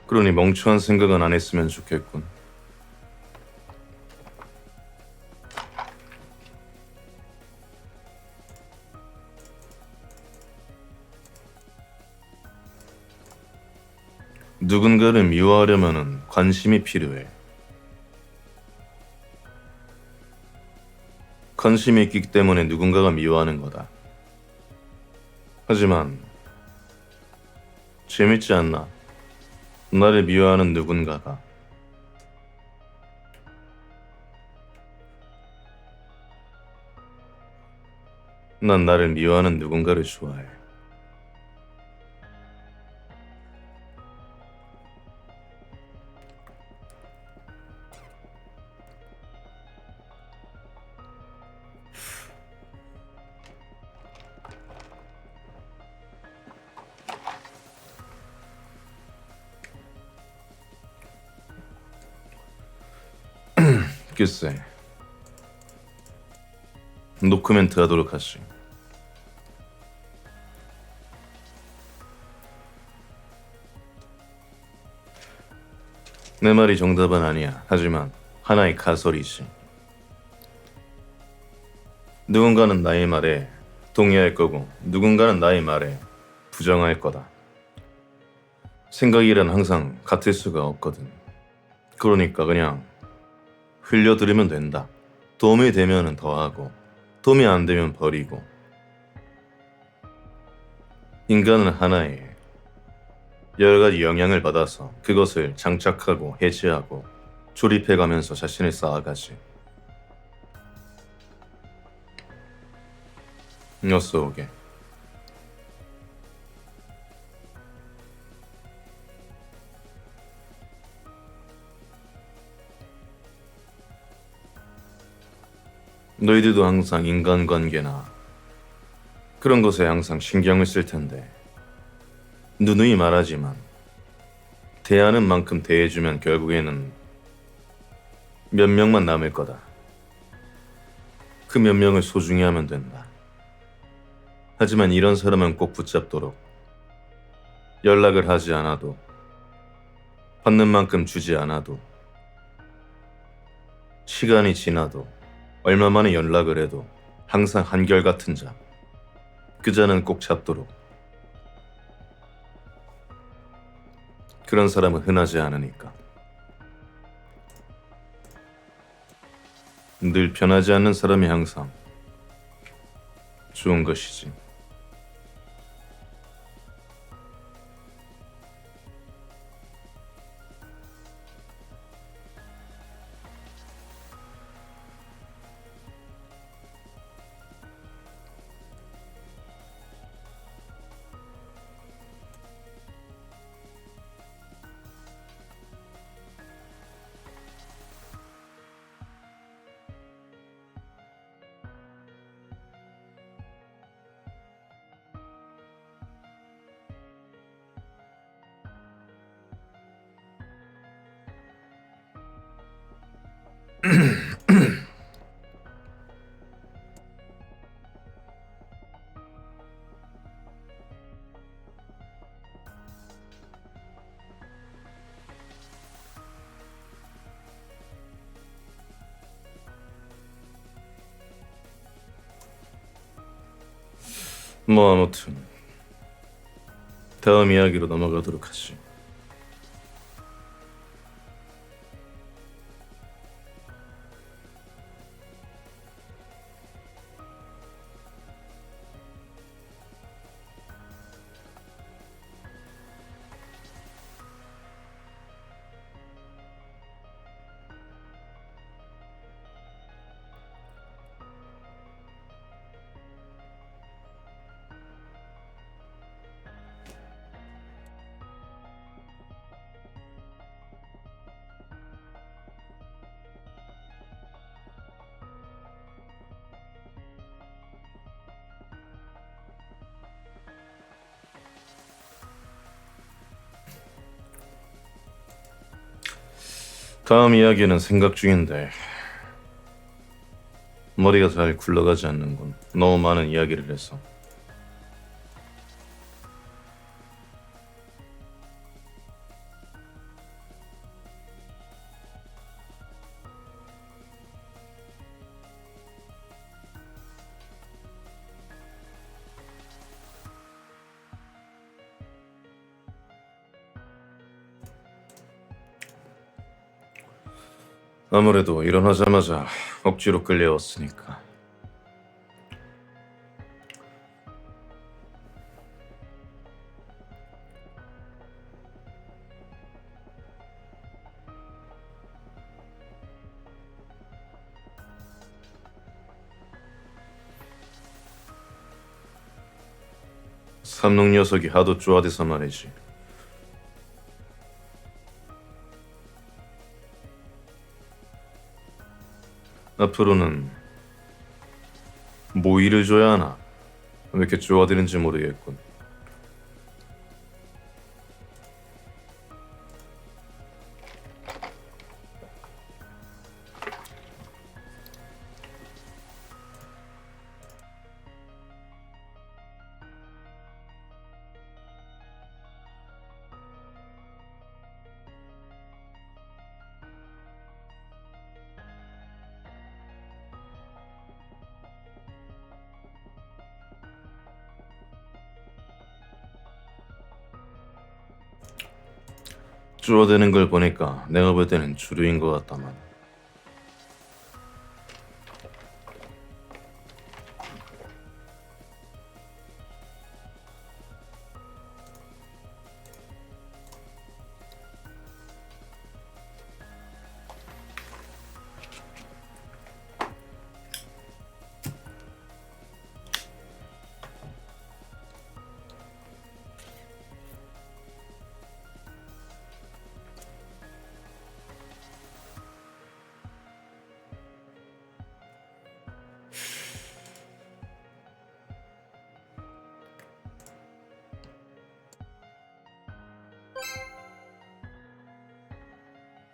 그러니 멍청한 생각은 안 했으면 좋겠군. 누군가를 미워하려면은 관심이 필요해. 관심이 있기 때문에 누군가가 미워하는 거다. 하지만 재밌지 않나? 나를 미워하는 누군가가 난 나를 미워하는 누군가를 좋아해. 글쎄, 노코멘트 하도록 하지. 내 말이 정답은 아니야. 하지만 하나의 가설이지. 누군가는 나의 말에 동의할 거고 누군가는 나의 말에 부정할 거다. 생각이란 항상 같을 수가 없거든. 그러니까 그냥 흘려들으면 된다. 도움이 되면은 더하고 도움이 안 되면 버리고. 인간은 하나의 여러 가지 영향을 받아서 그것을 장착하고 해지하고 조립해가면서 자신을 쌓아가지. 어서 오게. 너희들도 항상 인간관계나 그런 것에 항상 신경을 쓸 텐데, 누누이 말하지만 대하는 만큼 대해주면 결국에는 몇 명만 남을 거다. 그 몇 명을 소중히 하면 된다. 하지만 이런 사람은 꼭 붙잡도록. 연락을 하지 않아도, 받는 만큼 주지 않아도, 시간이 지나도, 얼마 만에 연락을 해도 항상 한결같은 자. 그 자는 꼭 잡도록. 그런 사람은 흔하지 않으니까. 늘 변하지 않는 사람이 항상 좋은 것이지. 뭐 아무튼 다음 이야기로 넘어가도록 하지. 다음 이야기는 생각 중인데 머리가 잘 굴러가지 않는군. 너무 많은 이야기를 해서. 아무래도 일어나자마자 억지로 끌려왔으니까. 삼농 녀석이 하도 쪼아대서 말이지. 앞으로는 뭐 일을 줘야 하나? 왜 이렇게 쪼아대는지 모르겠군. 쪼아대는 걸 보니까 내가 볼 때는 주류인 것 같다만.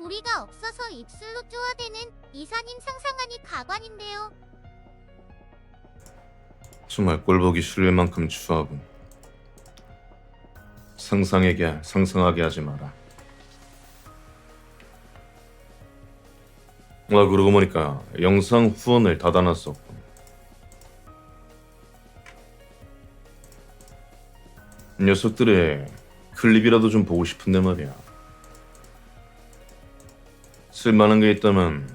우리가 없어서 입술로 쪼아대는 이사님 상상하니 가관인데요. 정말 꼴보기 싫을 만큼 추하군. 상상하게 하지 마라. 그러고 보니까 영상 후원을 닫아놨었군. 녀석들의 클립이라도 좀 보고 싶은데 말이야. 쓸만한 게 있다면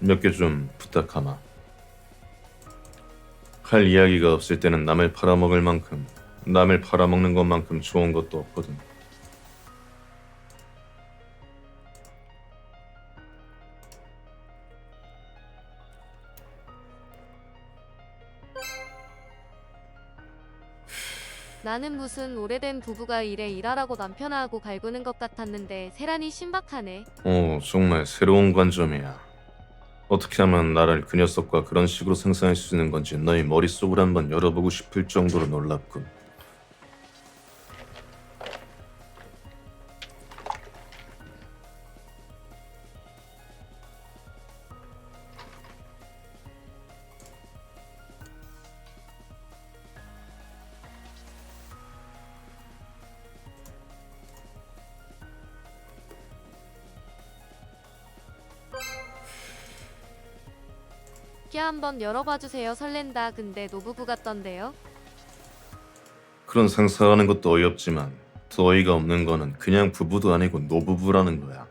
몇 개 좀 부탁하마. 할 이야기가 없을 때는 남을 팔아먹는 것만큼 좋은 것도 없거든. 나는 무슨 오래된 부부가 이래 일하라고 남편하고 갈구는 것 같았는데 세란이 신박하네. 정말 새로운 관점이야. 어떻게 하면 나를 그 녀석과 그런 식으로 상상할 수 있는 건지 너희 머릿속을 한번 열어보고 싶을 정도로 놀랍군. 키 한번 열어봐주세요. 설렌다. 근데 노부부 같던데요? 그런 상상하는 것도 어이없지만 더 어이가 없는 거는 그냥 부부도 아니고 노부부라는 거야.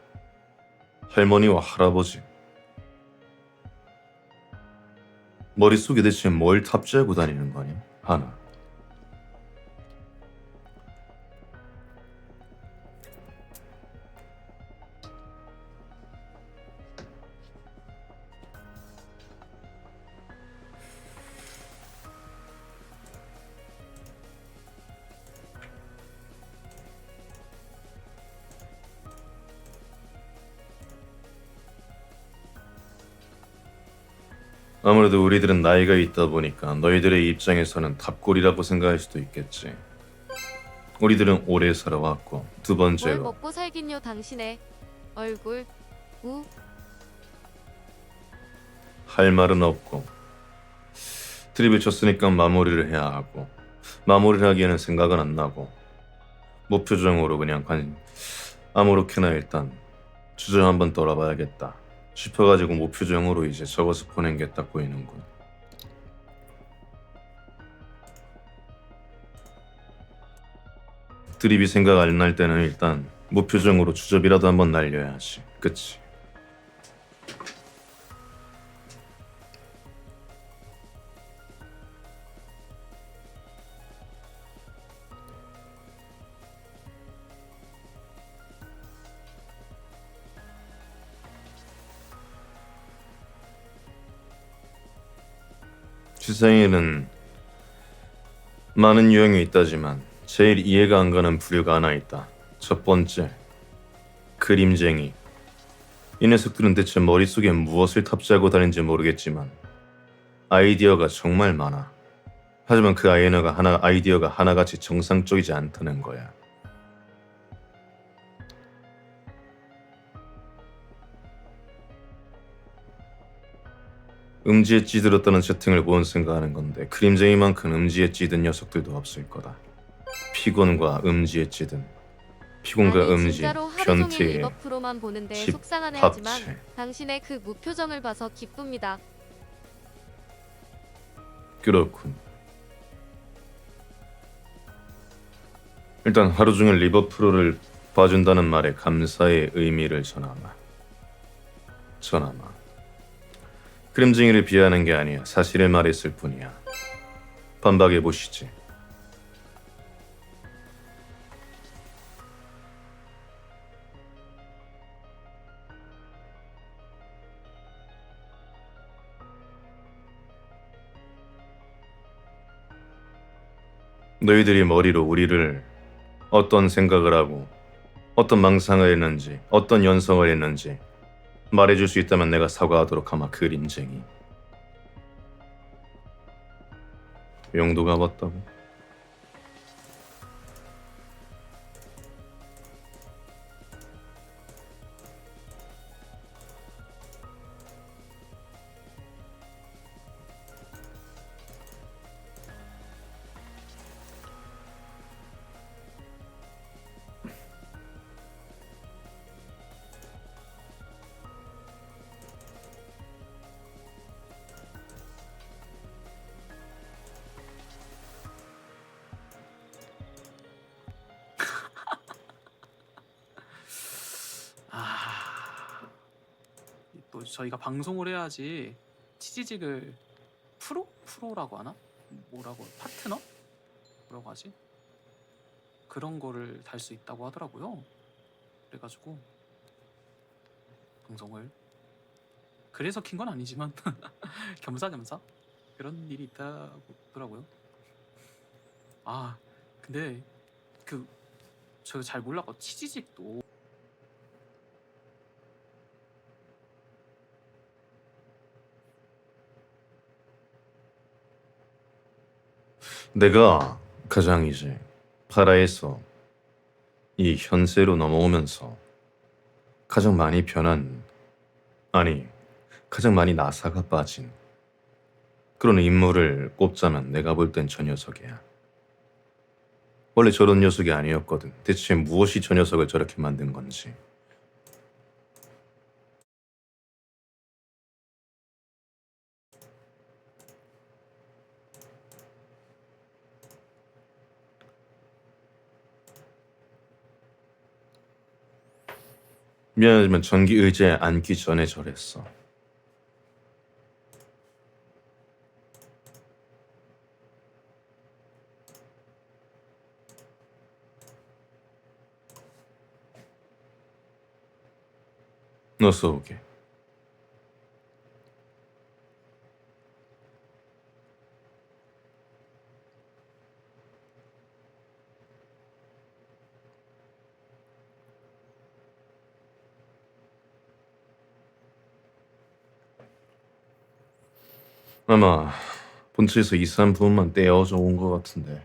할머니와 할아버지. 머릿속에 대체 뭘 탑재하고 다니는 거냐? 하나. 아무래도 우리들은 나이가 있다 보니까 너희들의 입장에서는 탑골이라고 생각할 수도 있겠지. 우리들은 오래 살아왔고 두 뭘 번째로 먹고 살긴요 당신의 얼굴. 우. 할 말은 없고 드립을 쳤으니까 마무리를 해야 하고 마무리를 하기에는 생각은 안 나고 무표정으로 그냥 아무렇게나 일단 주저 한번 떨어봐야겠다 싶어가지고 무표정으로 이제 적어서 보낸 게 딱 보이는군. 드립이 생각 안 날 때는 일단 무표정으로 주접이라도 한번 날려야지. 그치? 세상에는 많은 유형이 있다지만 제일 이해가 안 가는 부류가 하나 있다. 첫 번째, 그림쟁이. 이 녀석들은 대체 머릿속에 무엇을 탑재하고 다니는지 모르겠지만 아이디어가 정말 많아. 하지만 그 아이디어가 하나같이 정상적이지 않다는 거야. 음지에 찌들었다는 채팅을 보온 생각하는 건데 그림쟁이만큼 음지에 찌든 녀석들도 없을 거다. 피곤과 음지에 찌든 피곤과 아니, 음지, 진짜로 하루 종일 변태의 리버프로만 보는데 집, 속상하네. 합체. 하지만 당신의 그 무표정을 봐서 기쁩니다. 그렇군. 일단 하루 종일 리버프로를 봐준다는 말에 감사의 의미를 전하마. 그림쟁이를 비하하는 게 아니야. 사실을 말했을 뿐이야. 반박해 보시지. 너희들이 머리로 우리를 어떤 생각을 하고 어떤 망상을 했는지 어떤 연성을 했는지 말해줄 수 있다면 내가 사과하도록 하마. 그림쟁이. 용도가 맞다고? 또 저희가 방송을 해야지 치지직을 프로라고 하나? 뭐라고 파트너? 뭐라고 하지? 그런 거를 달 수 있다고 하더라고요. 그래가지고 방송을 그래서 킨 건 아니지만 겸사겸사 그런 일이 있다고 하더라고요. 아 근데 그 제가 잘 몰랐고 치지직도 내가 가장 이제 파라에서 이 현세로 넘어오면서 가장 많이 변한, 아니 가장 많이 나사가 빠진 그런 인물을 꼽자면 내가 볼 땐 저 녀석이야. 원래 저런 녀석이 아니었거든. 대체 무엇이 저 녀석을 저렇게 만든 건지. 미안하지만 전기 의자에 앉기 전에 저랬어. 어서 오게. 아마 본체에서 이상한 부분만 떼어져 온 것 같은데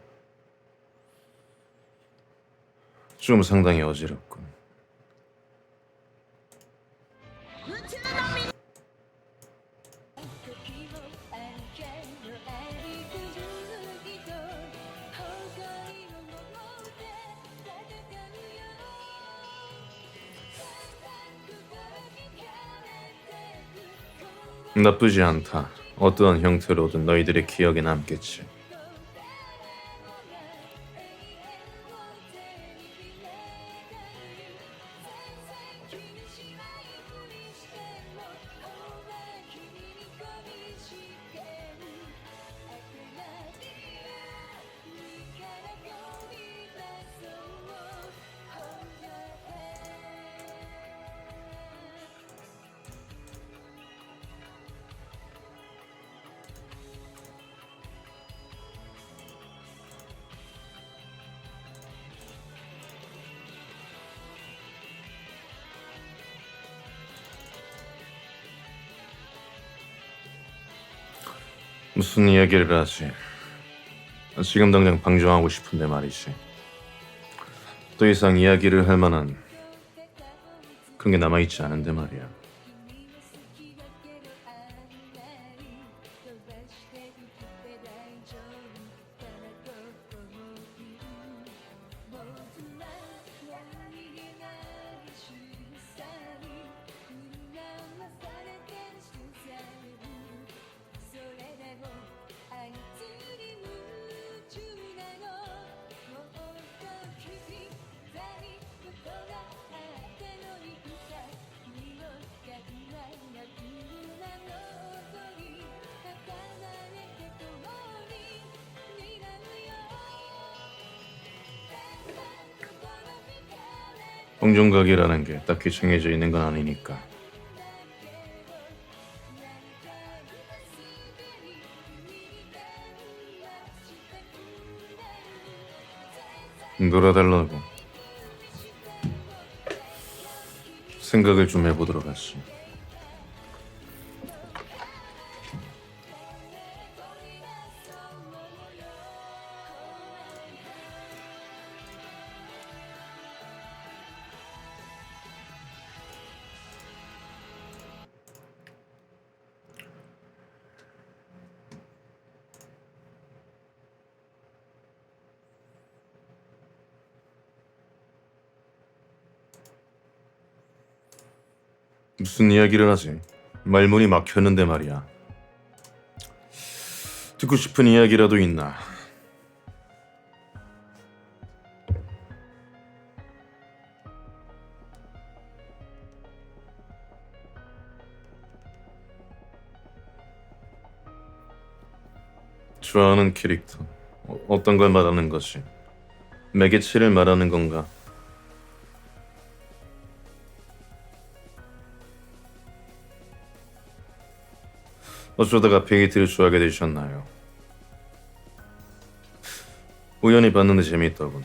좀 상당히 어지럽군. 나쁘지 않다. 어떠한 형태로든 너희들의 기억에 남겠지. 무슨 이야기를 하지? 지금 당장 방종하고 싶은데 말이지. 더 이상 이야기를 할 만한 그런 게 남아있지 않은데 말이야. 공중각이라는 게 딱히 정해져 있는 건 아니니까. 놀아달라고 생각을 좀 해보도록 하지. 무슨 이야기를 하지? 말문이 막혔는데 말이야. 듣고 싶은 이야기라도 있나? 좋아하는 캐릭터. 어떤 걸 말하는 거지? 매개체를 말하는 건가? 어쩌다가 페이트를 좋아하게 되셨나요? 우연히 봤는데 재미있더군.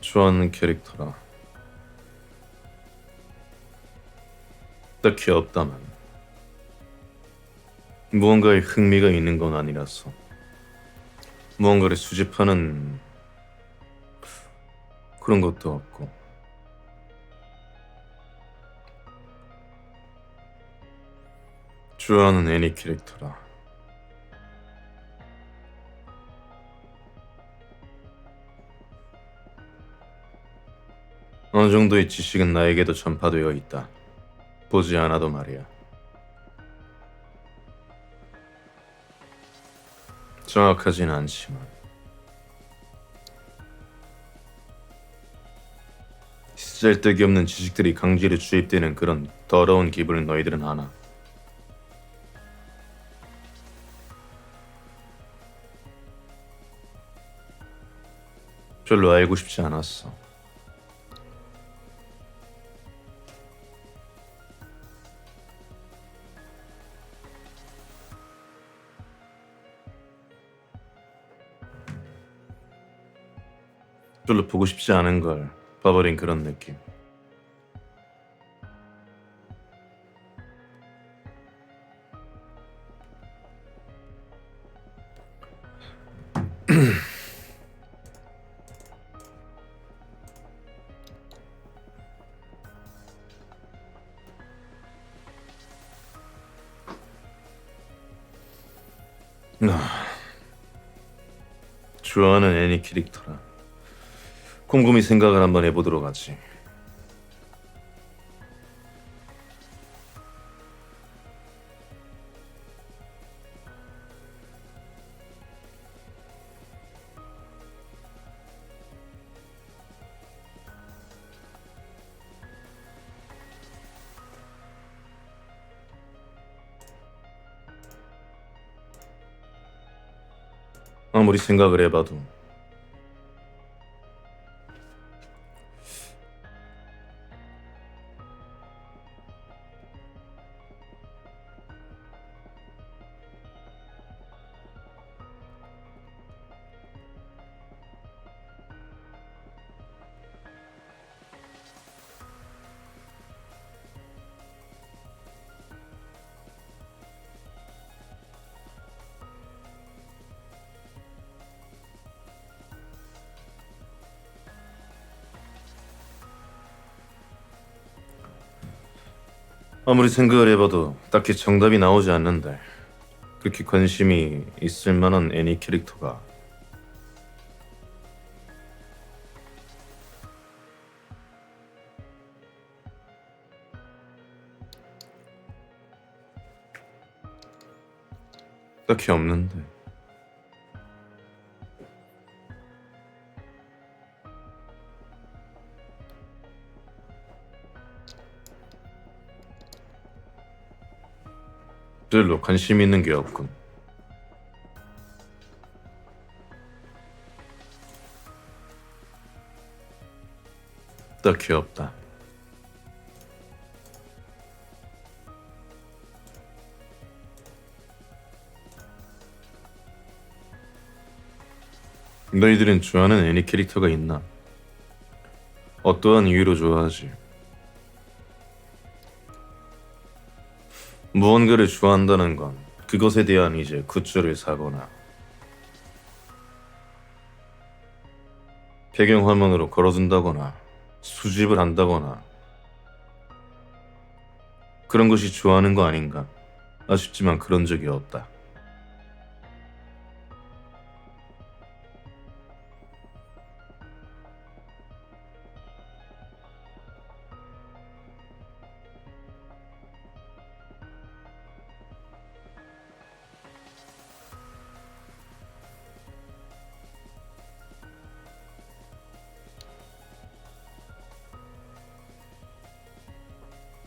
좋아하는 캐릭터라. 딱히 없다만 무언가에 흥미가 있는 건 아니라서 무언가를 수집하는 그런 것도 없고 좋아하는 애니 캐릭터라. 어느 정도의 지식은 나에게도 전파되어 있다. 보지 않아도 말이야. 정확하진 않지만 쓸데기 없는 지식들이 강제로 주입되는 그런 더러운 기분을 너희들은 아나? 별로 알고 싶지 않았어. 별로 보고 싶지 않은 걸 봐버린 그런 느낌. 좋아하는 애니 캐릭터라. 곰곰이 생각을 한번 해보도록 하지. 아무리 생각을 해봐도 아무리 생각을 해봐도 딱히 정답이 나오지 않는데 그렇게 관심이 있을 만한 애니 캐릭터가 딱히 없는데. 별로 관심 있는 게 없군. 딱히 없다. 너희들은 좋아하는 애니 캐릭터가 있나? 어떠한 이유로 좋아하지? 무언가를 좋아한다는 건 그것에 대한 이제 굿즈를 사거나 배경화면으로 걸어둔다거나 수집을 한다거나 그런 것이 좋아하는 거 아닌가? 아쉽지만 그런 적이 없다.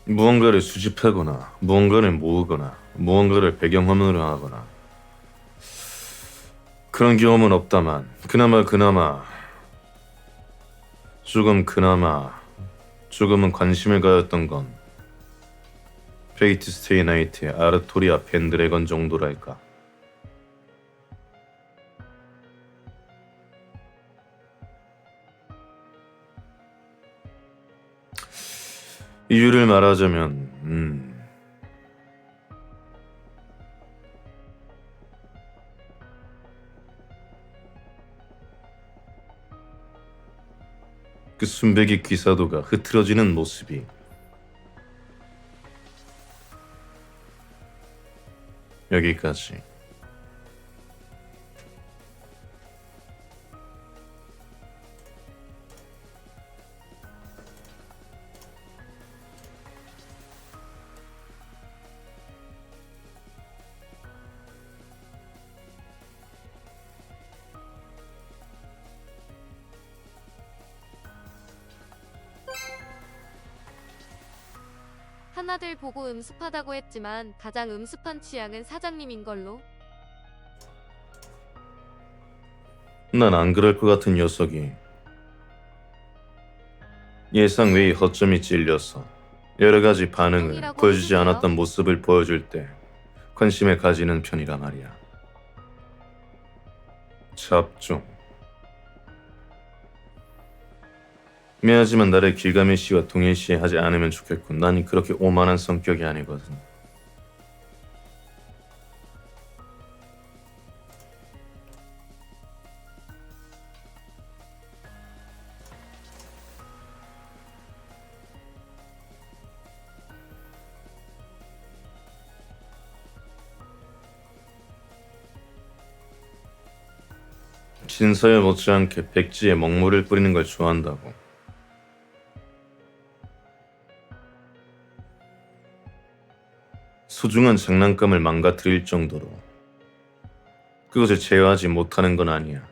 무언가를 수집하거나 무언가를 모으거나 무언가를 배경화면으로 하거나 그런 경험은 없다만 그나마 조금은 관심을 가졌던 건 페이트 스테이 나이트의 아르토리아 펜드래건 정도랄까. 이유를 말하자면 그 순백의 귀사도가 흐트러지는 모습이 여기까지. 하나들 보고 음습하다고 했지만 가장 음습한 취향은 사장님인 걸로. 난 안 그럴 것 같은 녀석이 예상 외의 허점이 찔려서 여러 가지 반응을 형이라고 보여주지 해주세요. 않았던 모습을 보여줄 때 관심을 가지는 편이라 말이야. 잡종. 미안하지만 나를 길가메시와 동일시하지 않으면 좋겠군. 난 그렇게 오만한 성격이 아니거든. 진서에 못지않게 백지에 먹물을 뿌리는 걸 좋아한다고. 소중한 장난감을 망가뜨릴 정도로 그것을 제어하지 못하는 건 아니야.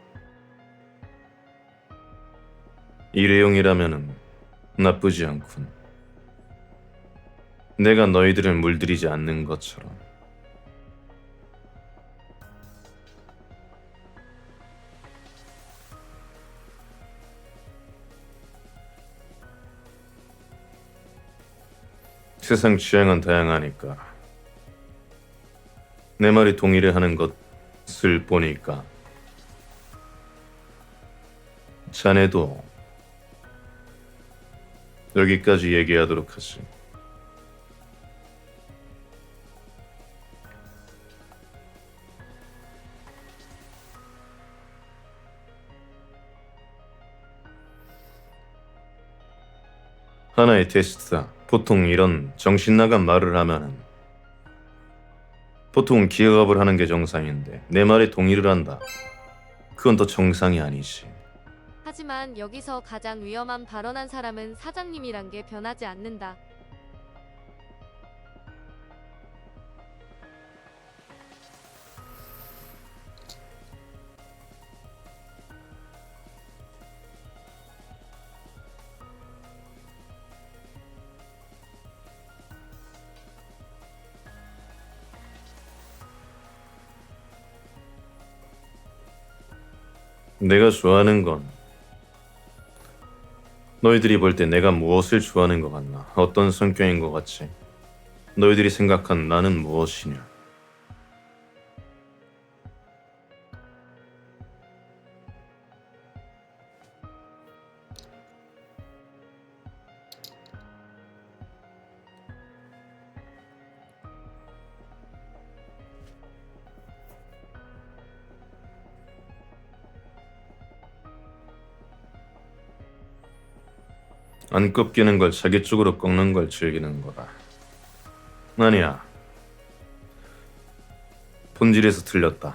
일회용이라면은 나쁘지 않군. 내가 너희들을 물들이지 않는 것처럼. 세상 취향은 다양하니까. 내 말이 동의를 하는 것을 보니까 자네도 여기까지 얘기하도록 하지. 하나의 테스트다. 보통 이런 정신 나간 말을 하면은 보통은 기억업을 하는 게 정상인데 내 말에 동의를 한다. 그건 더 정상이 아니지. 하지만 여기서 가장 위험한 발언한 사람은 사장님이란 게 변하지 않는다. 내가 좋아하는 건 너희들이 볼 때 내가 무엇을 좋아하는 것 같나? 어떤 성격인 것 같지? 너희들이 생각한 나는 무엇이냐? 안 꺾이는 걸 자기 쪽으로 꺾는 걸 즐기는 거다. 아니야. 본질에서 틀렸다.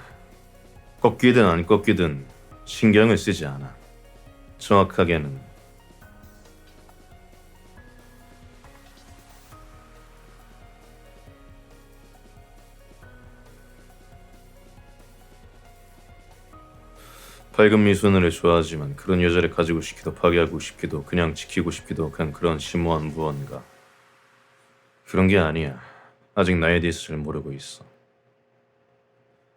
꺾이든 안 꺾이든 신경을 쓰지 않아. 정확하게는 밝은 미소녀를 좋아하지만 그런 여자를 가지고 싶기도 파괴하고 싶기도 그냥 지키고 싶기도 그냥 그런 심오한 무언가. 그런 게 아니야. 아직 나에 대해서 잘 모르고 있어.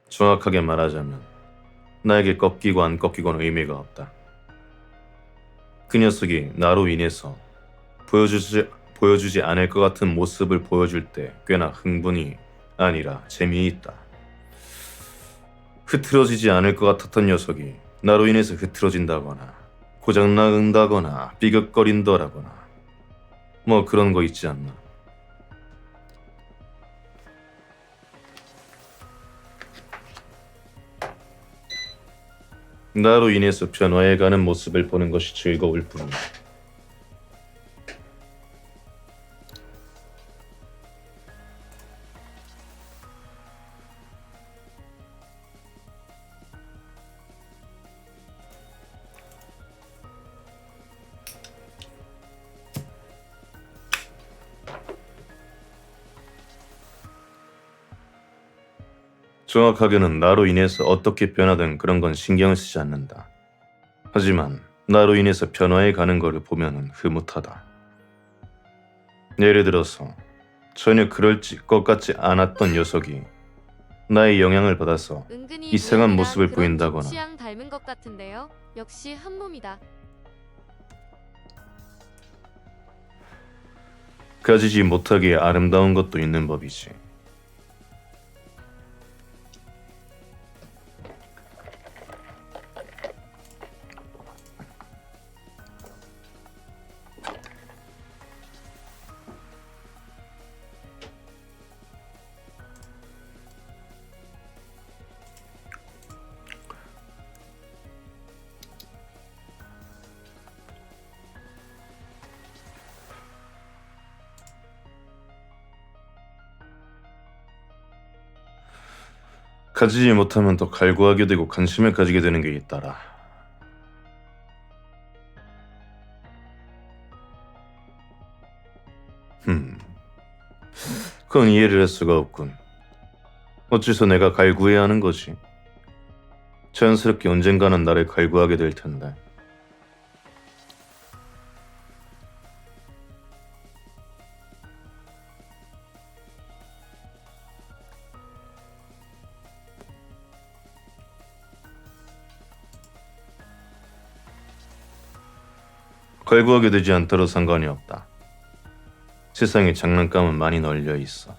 정확하게 말하자면 나에게 꺾이고 안 꺾이고는 의미가 없다. 그 녀석이 나로 인해서 보여주지 않을 것 같은 모습을 보여줄 때 꽤나 흥분이 아니라 재미있다. 흐트러지지 않을 것 같았던 녀석이 나로 인해서 흐트러진다거나 고장난다거나 삐걱거린다거나 뭐 그런 거 있지 않나. 나로 인해서 변화해가는 모습을 보는 것이 즐거울 뿐이야. 정확하게는 나로 인해서 어떻게 변하든 그런 건 신경을 쓰지 않는다. 하지만 나로 인해서 변화해 가는 거를 보면은 흐뭇하다. 예를 들어서 전혀 그럴 것 같지 않았던 녀석이 나의 영향을 받아서 은근히 이상한 미연이랑 모습을 그런 보인다거나. 좀 취향 닮은 것 같은데요. 역시 한 몸이다. 가지지 못하기에 아름다운 것도 있는 법이지. 가지지 못하면 더 갈구하게 되고 관심을 가지게 되는 게 있더라. 그건 이해를 할 수가 없군. 어째서 내가 갈구해야 하는 거지? 자연스럽게 언젠가는 나를 갈구하게 될 텐데. 갈구하게 되지 않더라도 상관이 없다. 세상에 장난감은 많이 널려 있어.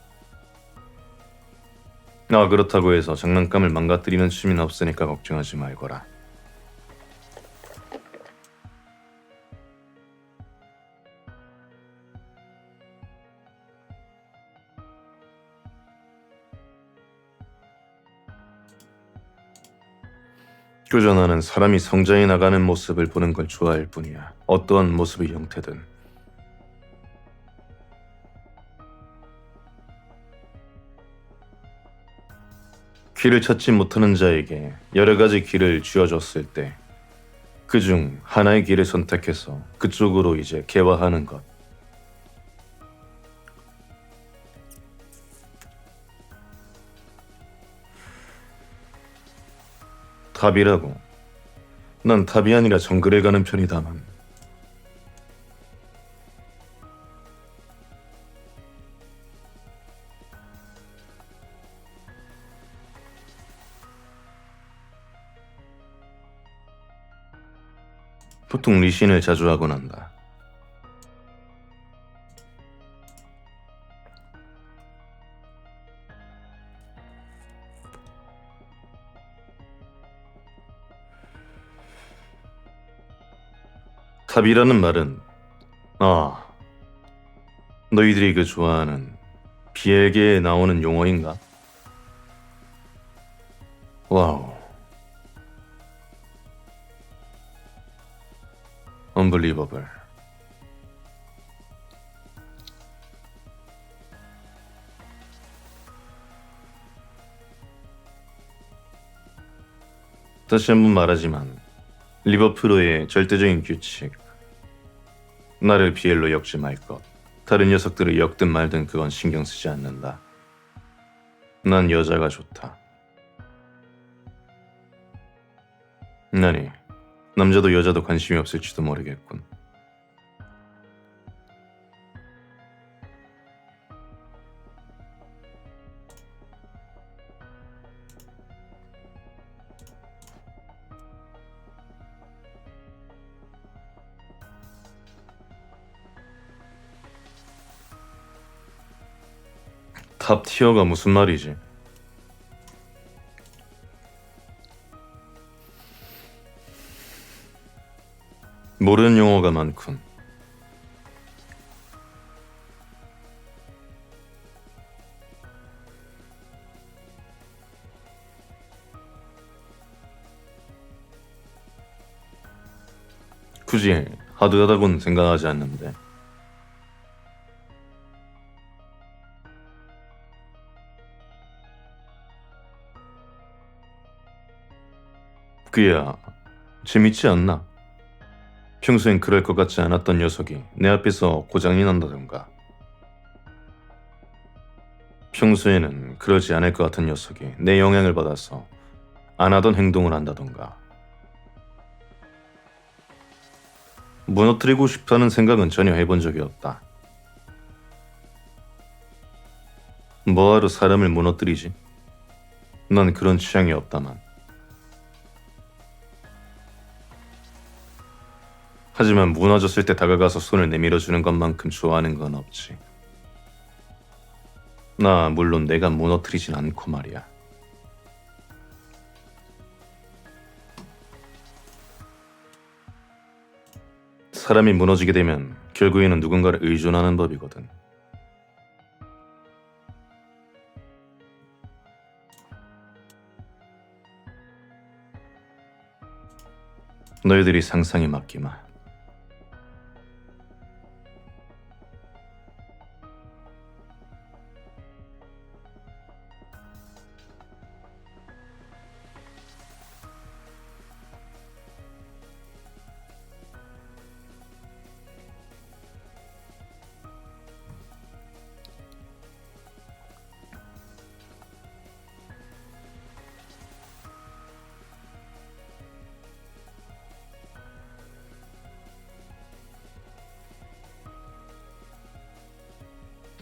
그렇다고 해서 장난감을 망가뜨리는 취미는 없으니까 걱정하지 말거라. 그저 나는 사람이 성장해 나가는 모습을 보는 걸 좋아할 뿐이야. 어떠한 모습의 형태든. 길을 찾지 못하는 자에게 여러 가지 길을 쥐어줬을 때 그중 하나의 길을 선택해서 그쪽으로 이제 개화하는 것. 답이라고. 난 답이 아니라 정글에 가는 편이다만. 보통 리신을 자주 하곤 한다. 탑이라는 말은 너희들이 그 좋아하는 비엘계에 나오는 용어인가? 와우. Unbelievable. 다시 한번 말하지만 리버프로의 절대적인 규칙. 나를 비엘로 엮지 말 것. 다른 녀석들을 엮든 말든 그건 신경 쓰지 않는다. 난 여자가 좋다. 아니, 남자도 여자도 관심이 없을지도 모르겠군. 탑 티어가 무슨 말이지? 모르는 용어가 많군. 굳이 하드하다고는 생각하지 않는데. 그야 재밌지 않나? 평소엔 그럴 것 같지 않았던 녀석이 내 앞에서 고장이 난다던가. 평소에는 그러지 않을 것 같은 녀석이 내 영향을 받아서 안 하던 행동을 한다던가. 무너뜨리고 싶다는 생각은 전혀 해본 적이 없다. 뭐하러 사람을 무너뜨리지? 난 그런 취향이 없다만. 하지만 무너졌을 때 다가가서 손을 내밀어주는 것만큼 좋아하는 건 없지. 나 물론 내가 무너뜨리진 않고 말이야. 사람이 무너지게 되면 결국에는 누군가를 의존하는 법이거든. 너희들이 상상에 맡기마.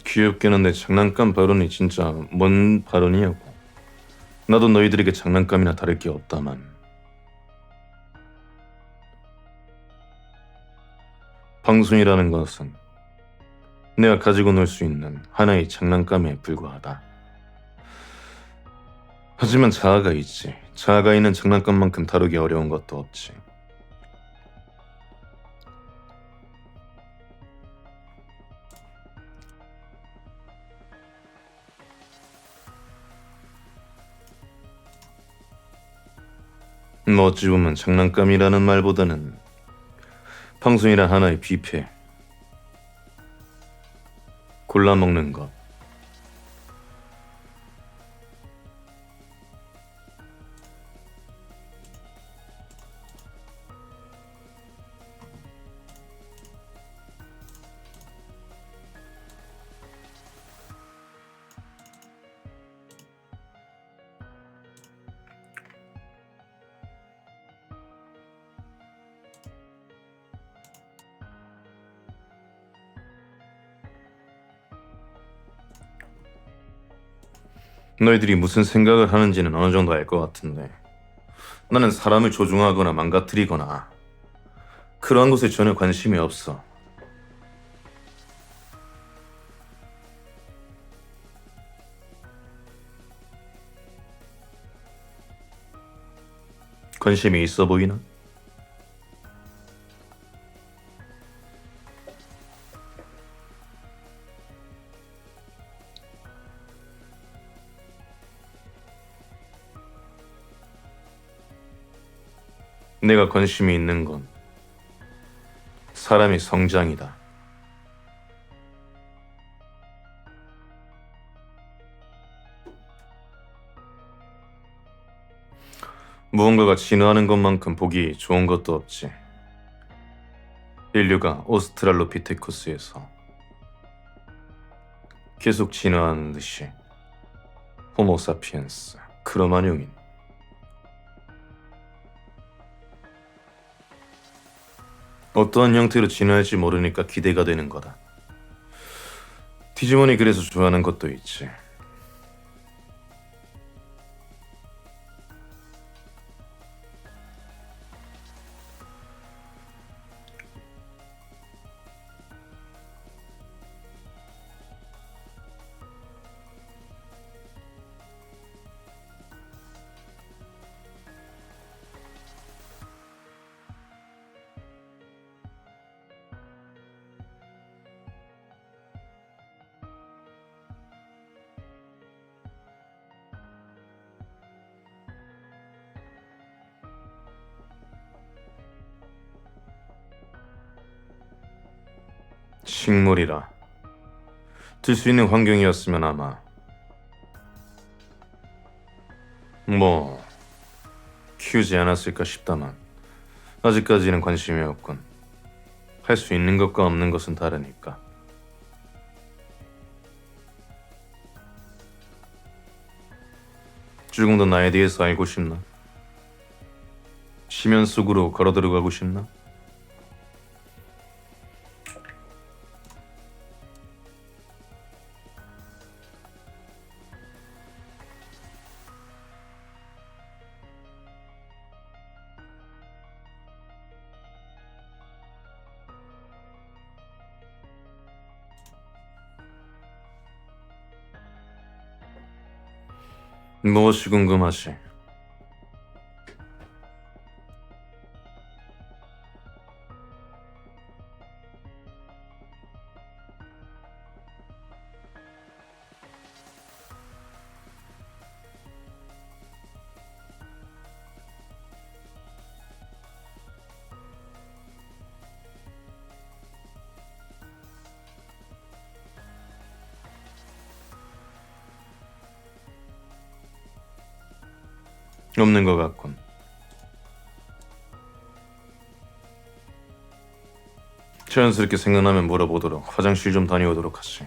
귀엽게는 내 장난감 발언이 진짜 뭔 발언이냐고. 나도 너희들에게 장난감이나 다를 게 없다만. 방송이라는 것은 내가 가지고 놀 수 있는 하나의 장난감에 불과하다. 하지만 자아가 있지. 자아가 있는 장난감만큼 다루기 어려운 것도 없지. 뭐 어찌 보면 장난감이라는 말보다는 방송이란 하나의 뷔페. 골라 먹는 것. 너희들이 무슨 생각을 하는지는 어느 정도 알 것 같은데 나는 사람을 조종하거나 망가뜨리거나 그러한 것에 전혀 관심이 없어. 관심이 있어 보이나? 내가 관심이 있는 건 사람의 성장이다. 무언가가 진화하는 것만큼 보기 좋은 것도 없지. 인류가 오스트랄로피테쿠스에서 계속 진화하는 듯이 호모사피엔스, 크로마뇽인 어떠한 형태로 진화할지 모르니까 기대가 되는 거다. 디지몬이 그래서 좋아하는 것도 있지. 식물이라 들 수 있는 환경이었으면 아마 뭐 키우지 않았을까 싶다만 아직까지는 관심이 없군. 할 수 있는 것과 없는 것은 다르니까. 조금 더 나에 대해서 알고 싶나? 심연 속으로 걸어 들어가고 싶나? 무엇이 궁금하시? 없는 것 같군. 자연스럽게 생각나면 물어보도록 화장실 좀 다녀오도록 하지.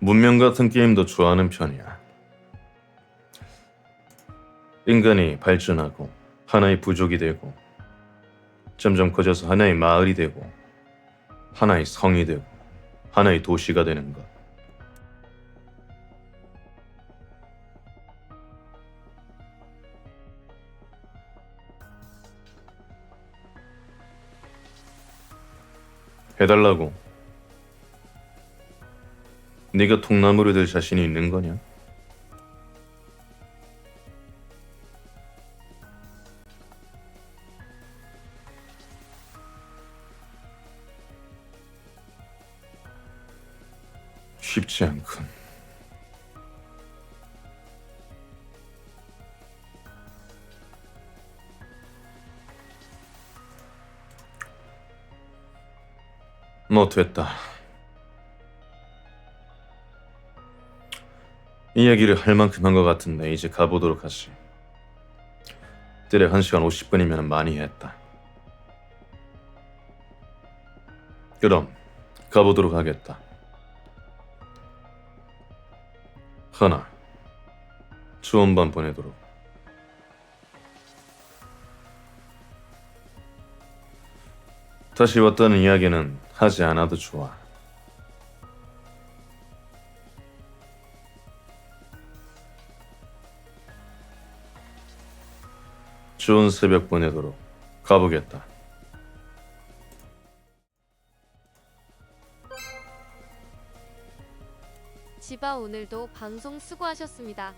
문명 같은 게임도 좋아하는 편이야. 인간이 발전하고 하나의 부족이 되고 점점 커져서 하나의 마을이 되고 하나의 성이 되고 하나의 도시가 되는 것. 해달라고. 네가 통나무를 들 자신이 있는 거냐? 쉽지 않군. 뭐 됐다. 이야기를 할 만큼 한 것 같은데 이제 가보도록 하지. 대략 1시간 50분이면 많이 했다. 그럼 가보도록 하겠다. 하나, 좋은 밤 보내도록. 다시 왔다는 이야기는 하지 않아도 좋아. 좋은 새벽 보내도록 가보겠다. 지바 오늘도 방송 수고하셨습니다.